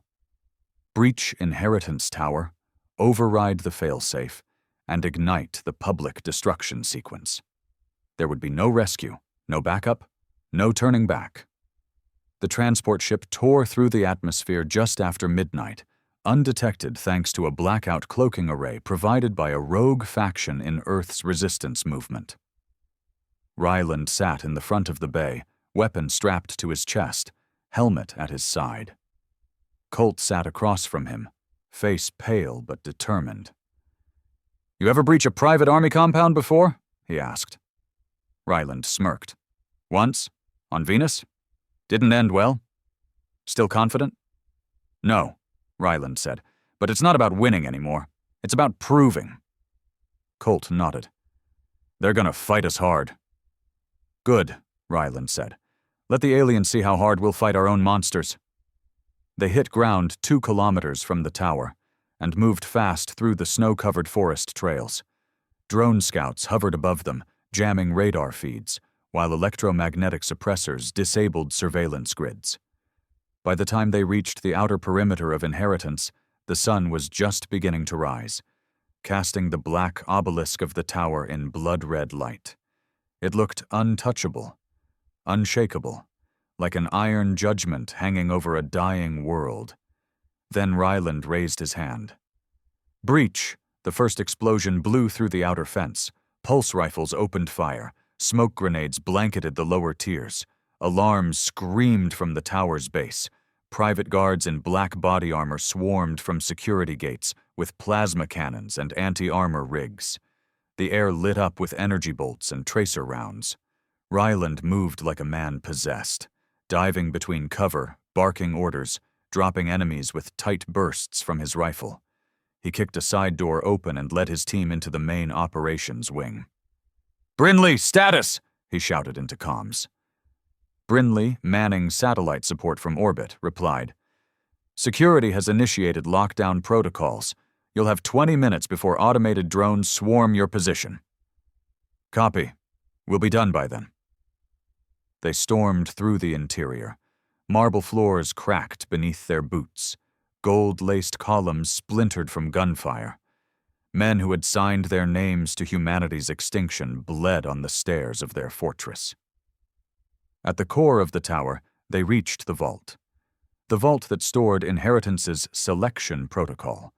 breach Inheritance Tower, override the failsafe, and ignite the public destruction sequence. There would be no rescue, no backup, no turning back. The transport ship tore through the atmosphere just after midnight, undetected thanks to a blackout cloaking array provided by a rogue faction in Earth's resistance movement. Ryland sat in the front of the bay, weapon strapped to his chest, helmet at his side. Colt sat across from him, face pale but determined. You ever breach a private army compound before? He asked. Ryland smirked. Once, on Venus. Didn't end well. Still confident? No, Ryland said, but it's not about winning anymore. It's about proving. Colt nodded. They're gonna fight us hard. Good, Ryland said. Let the aliens see how hard we'll fight our own monsters. They hit ground 2 kilometers from the tower and moved fast through the snow-covered forest trails. Drone scouts hovered above them, jamming radar feeds, while electromagnetic suppressors disabled surveillance grids. By the time they reached the outer perimeter of Inheritance, the sun was just beginning to rise, casting the black obelisk of the tower in blood-red light. It looked untouchable, unshakable, like an iron judgment hanging over a dying world. Then Ryland raised his hand. Breach! The first explosion blew through the outer fence. Pulse rifles opened fire. Smoke grenades blanketed the lower tiers. Alarms screamed from the tower's base. Private guards in black body armor swarmed from security gates with plasma cannons and anti-armor rigs. The air lit up with energy bolts and tracer rounds. Ryland moved like a man possessed, diving between cover, barking orders, dropping enemies with tight bursts from his rifle. He kicked a side door open and led his team into the main operations wing. Brinley, status! He shouted into comms. Brinley, manning satellite support from orbit, replied, Security has initiated lockdown protocols. You'll have 20 minutes before automated drones swarm your position. Copy. We'll be done by then. They stormed through the interior. Marble floors cracked beneath their boots. Gold-laced columns splintered from gunfire. Men who had signed their names to humanity's extinction bled on the stairs of their fortress. At the core of the tower, they reached the vault. The vault that stored Inheritance's selection protocol,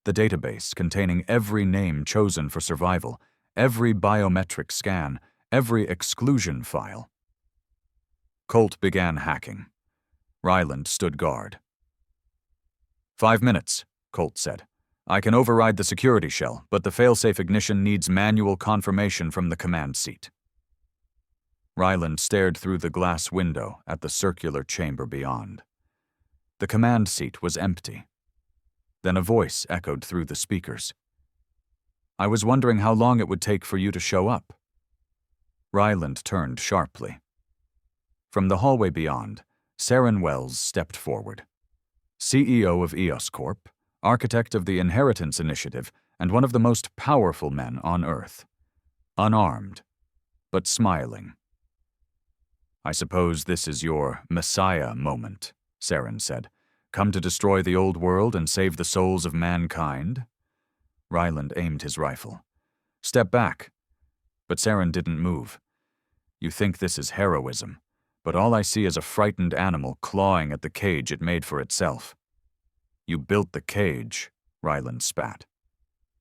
the database containing every name chosen for survival, every biometric scan, every exclusion file. Colt began hacking. Ryland stood guard. 5 minutes, Colt said. I can override the security shell, but the failsafe ignition needs manual confirmation from the command seat. Ryland stared through the glass window at the circular chamber beyond. The command seat was empty. Then a voice echoed through the speakers. I was wondering how long it would take for you to show up. Ryland turned sharply. From the hallway beyond, Saren Wells stepped forward. CEO of EOS Corp, architect of the Inheritance Initiative, and one of the most powerful men on Earth. Unarmed, but smiling. I suppose this is your Messiah moment, Saren said. Come to destroy the old world and save the souls of mankind? Ryland aimed his rifle. Step back. But Saren didn't move. You think this is heroism, but all I see is a frightened animal clawing at the cage it made for itself. You built the cage, Ryland spat.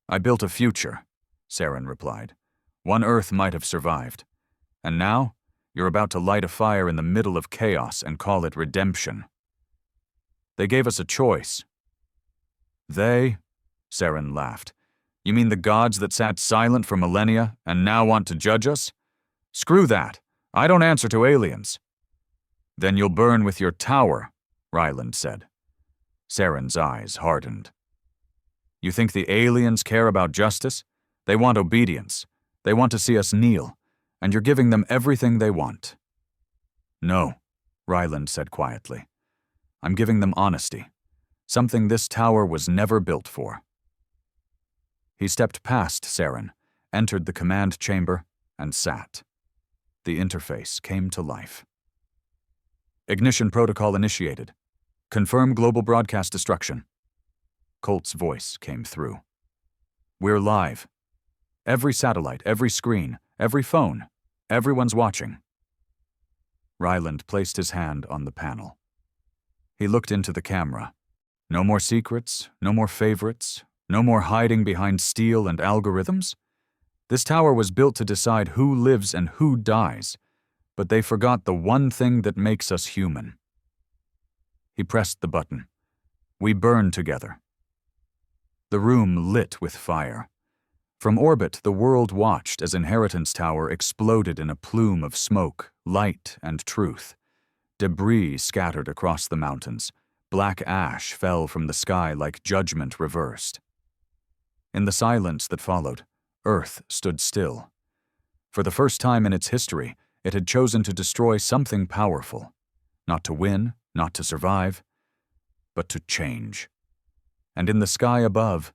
I built a future, Saren replied. One Earth might have survived. And now, you're about to light a fire in the middle of chaos and call it redemption. They gave us a choice. They? Saren laughed. You mean the gods that sat silent for millennia and now want to judge us? Screw that. I don't answer to aliens. Then you'll burn with your tower, Ryland said. Saren's eyes hardened. You think the aliens care about justice? They want obedience. They want to see us kneel, and you're giving them everything they want. No, Ryland said quietly. I'm giving them honesty, something this tower was never built for. He stepped past Saren, entered the command chamber, and sat. The interface came to life. Ignition protocol initiated. Confirm global broadcast destruction. Colt's voice came through. We're live. Every satellite, every screen, every phone, everyone's watching. Ryland placed his hand on the panel. He looked into the camera. No more secrets, no more favorites, no more hiding behind steel and algorithms. This tower was built to decide who lives and who dies, but they forgot the one thing that makes us human. He pressed the button. We burn together. The room lit with fire. From orbit, the world watched as Inheritance Tower exploded in a plume of smoke, light, and truth. Debris scattered across the mountains. Black ash fell from the sky like judgment reversed. In the silence that followed, Earth stood still. For the first time in its history, it had chosen to destroy something powerful. Not to win, not to survive, but to change. And in the sky above,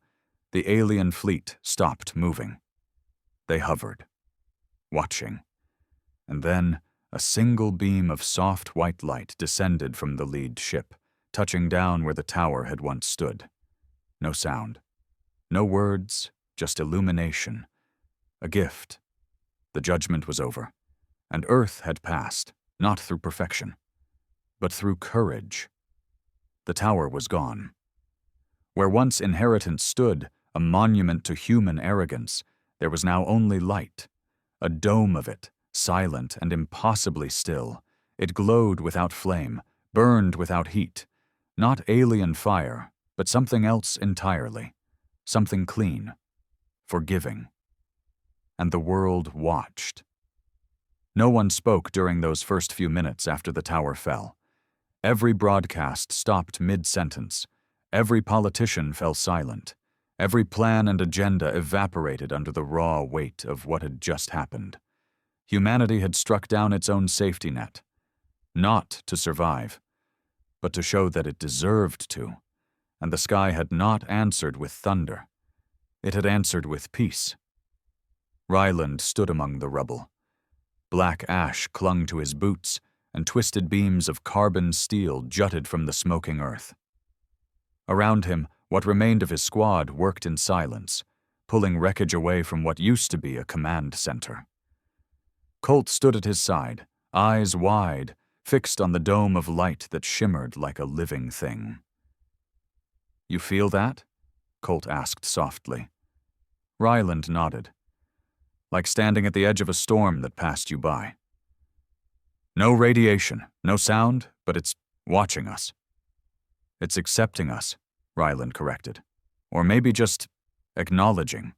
the alien fleet stopped moving. They hovered, watching. And then, a single beam of soft white light descended from the lead ship, touching down where the tower had once stood. No sound. No words, just illumination. A gift. The judgment was over, and Earth had passed, not through perfection, but through courage. The tower was gone. Where once Inheritance stood, a monument to human arrogance, there was now only light. A dome of it, silent and impossibly still. It glowed without flame, burned without heat. Not alien fire, but something else entirely. Something clean, forgiving. And the world watched. No one spoke during those first few minutes after the tower fell. Every broadcast stopped mid-sentence. Every politician fell silent. Every plan and agenda evaporated under the raw weight of what had just happened. Humanity had struck down its own safety net. Not to survive, but to show that it deserved to. And the sky had not answered with thunder. It had answered with peace. Ryland stood among the rubble. Black ash clung to his boots, and twisted beams of carbon steel jutted from the smoking earth. Around him, what remained of his squad worked in silence, pulling wreckage away from what used to be a command center. Colt stood at his side, eyes wide, fixed on the dome of light that shimmered like a living thing. "You feel that?" Colt asked softly. Ryland nodded. "Like standing at the edge of a storm that passed you by. No radiation, no sound, but it's watching us." "It's accepting us," Ryland corrected. "Or maybe just acknowledging."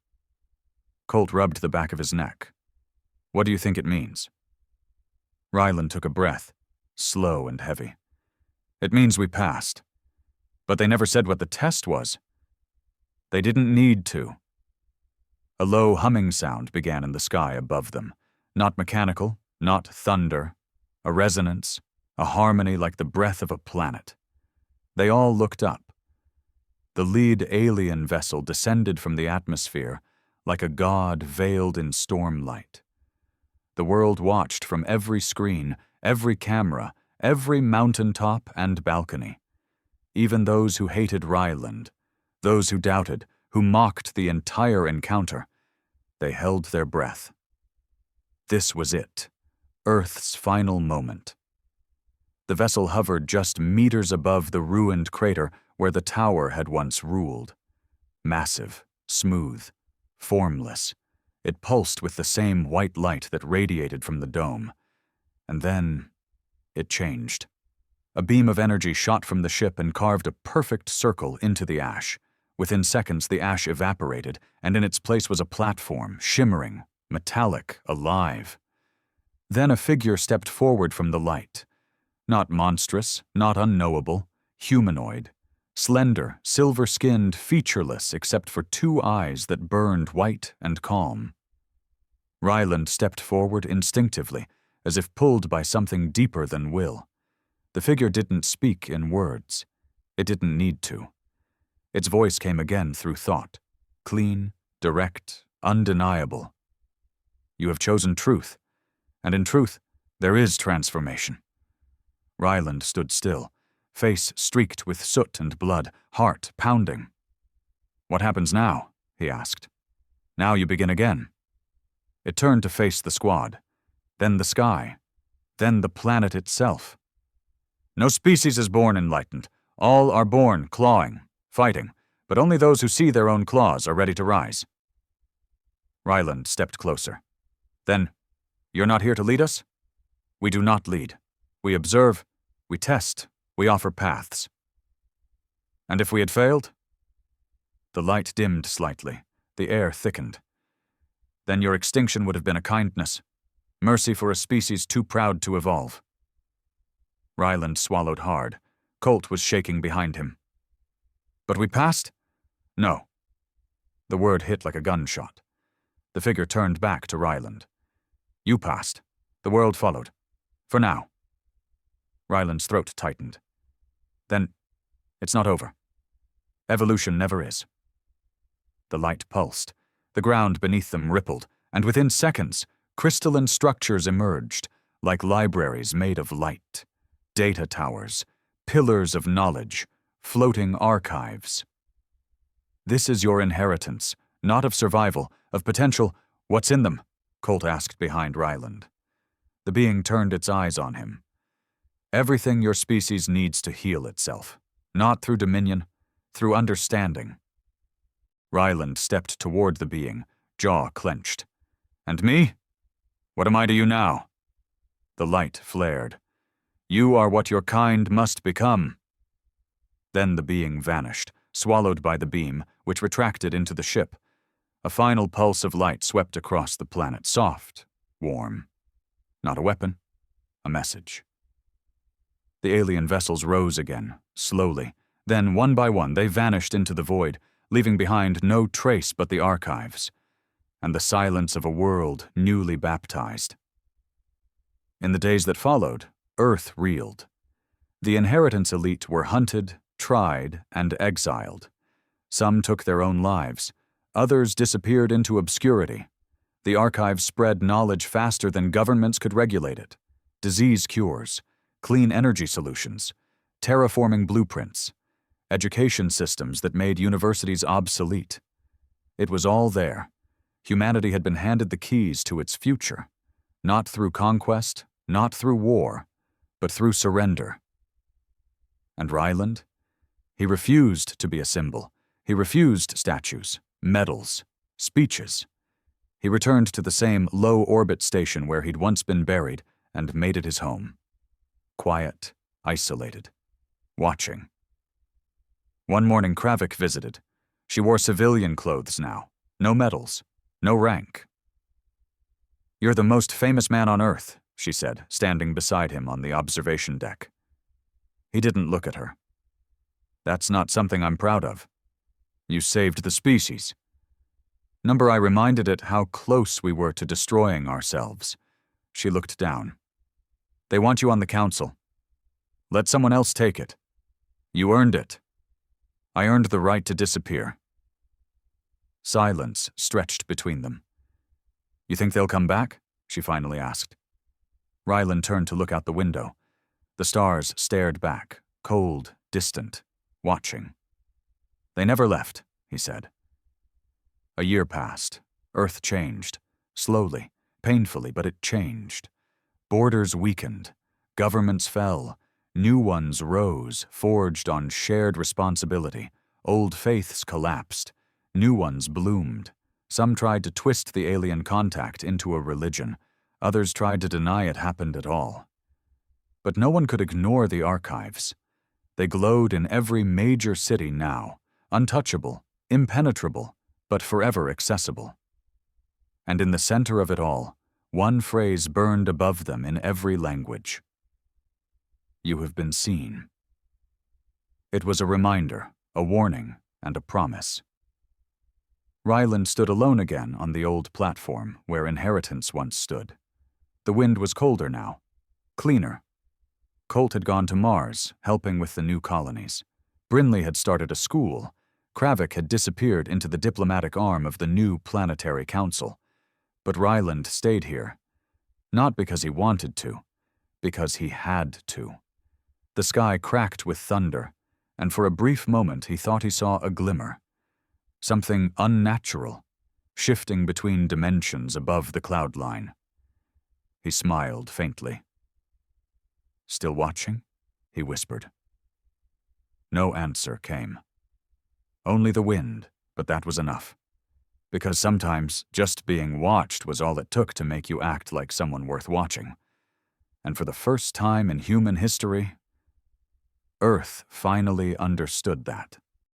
Colt rubbed the back of his neck. "What do you think it means?" Ryland took a breath, slow and heavy. "It means we passed. But they never said what the test was. They didn't need to." A low humming sound began in the sky above them. Not mechanical, not thunder. A resonance, a harmony like the breath of a planet. They all looked up. The lead alien vessel descended from the atmosphere like a god veiled in storm light. The world watched from every screen, every camera, every mountaintop and balcony. Even those who hated Ryland, those who doubted, who mocked the entire encounter, they held their breath. This was it, Earth's final moment. The vessel hovered just meters above the ruined crater where the tower had once ruled. Massive, smooth, formless, it pulsed with the same white light that radiated from the dome. And then it changed. A beam of energy shot from the ship and carved a perfect circle into the ash. Within seconds, the ash evaporated, and in its place was a platform, shimmering, metallic, alive. Then a figure stepped forward from the light. Not monstrous, not unknowable, humanoid. Slender, silver-skinned, featureless except for two eyes that burned white and calm. Ryland stepped forward instinctively, as if pulled by something deeper than will. The figure didn't speak in words. It didn't need to. Its voice came again through thought, clean, direct, undeniable. "You have chosen truth, and in truth, there is transformation." Ryland stood still, face streaked with soot and blood, heart pounding. "What happens now?" he asked. "Now you begin again." It turned to face the squad, then the sky, then the planet itself. "No species is born enlightened. All are born clawing, fighting, but only those who see their own claws are ready to rise." Ryland stepped closer. "Then, you're not here to lead us?" "We do not lead. We observe, we test, we offer paths." "And if we had failed?" The light dimmed slightly. The air thickened. "Then your extinction would have been a kindness. Mercy for a species too proud to evolve." Ryland swallowed hard. Colt was shaking behind him. "But we passed?" "No." The word hit like a gunshot. The figure turned back to Ryland. "You passed. The world followed. For now." Ryland's throat tightened. "Then, it's not over. Evolution never is." The light pulsed. The ground beneath them rippled, and within seconds, crystalline structures emerged, like libraries made of light. Data towers, pillars of knowledge, floating archives. "This is your inheritance, not of survival, of potential. What's in them?" Colt asked behind Ryland. The being turned its eyes on him. "Everything your species needs to heal itself, not through dominion, through understanding." Ryland stepped toward the being, jaw clenched. "And me? What am I to you now?" The light flared. "You are what your kind must become." Then the being vanished, swallowed by the beam, which retracted into the ship. A final pulse of light swept across the planet, soft, warm. Not a weapon, a message. The alien vessels rose again, slowly. Then, one by one, they vanished into the void, leaving behind no trace but the archives, and the silence of a world newly baptized. In the days that followed, Earth reeled. The inheritance elite were hunted, tried, and exiled. Some took their own lives. Others disappeared into obscurity. The archives spread knowledge faster than governments could regulate it. Disease cures, clean energy solutions, terraforming blueprints, education systems that made universities obsolete. It was all there. Humanity had been handed the keys to its future, not through conquest, not through war, but through surrender. And Ryland? He refused to be a symbol. He refused statues, medals, speeches. He returned to the same low-orbit station where he'd once been buried and made it his home. Quiet, isolated, watching. One morning Kravik visited. She wore civilian clothes now. No medals, no rank. "You're the most famous man on Earth," she said, standing beside him on the observation deck. He didn't look at her. "That's not something I'm proud of. You saved the species." I reminded it how close we were to destroying ourselves. She looked down. "They want you on the council. Let someone else take it. You earned it. I earned the right to disappear." Silence stretched between them. "You think they'll come back?" she finally asked. Ryland turned to look out the window. The stars stared back, cold, distant, watching. "They never left," he said. A year passed. Earth changed. Slowly, painfully, but it changed. Borders weakened. Governments fell. New ones rose, forged on shared responsibility. Old faiths collapsed. New ones bloomed. Some tried to twist the alien contact into a religion. Others tried to deny it happened at all. But no one could ignore the archives. They glowed in every major city now, untouchable, impenetrable, but forever accessible. And in the center of it all, one phrase burned above them in every language. "You have been seen." It was a reminder, a warning, and a promise. Ryland stood alone again on the old platform where Inheritance once stood. The wind was colder now, cleaner. Colt had gone to Mars, helping with the new colonies. Brinley had started a school. Kravik had disappeared into the diplomatic arm of the new planetary council. But Ryland stayed here. Not because he wanted to, because he had to. The sky cracked with thunder, and for a brief moment he thought he saw a glimmer. Something unnatural, shifting between dimensions above the cloud line. He smiled faintly. "Still watching?" he whispered. No answer came. Only the wind, but that was enough. Because sometimes just being watched was all it took to make you act like someone worth watching. And for the first time in human history, Earth finally understood that.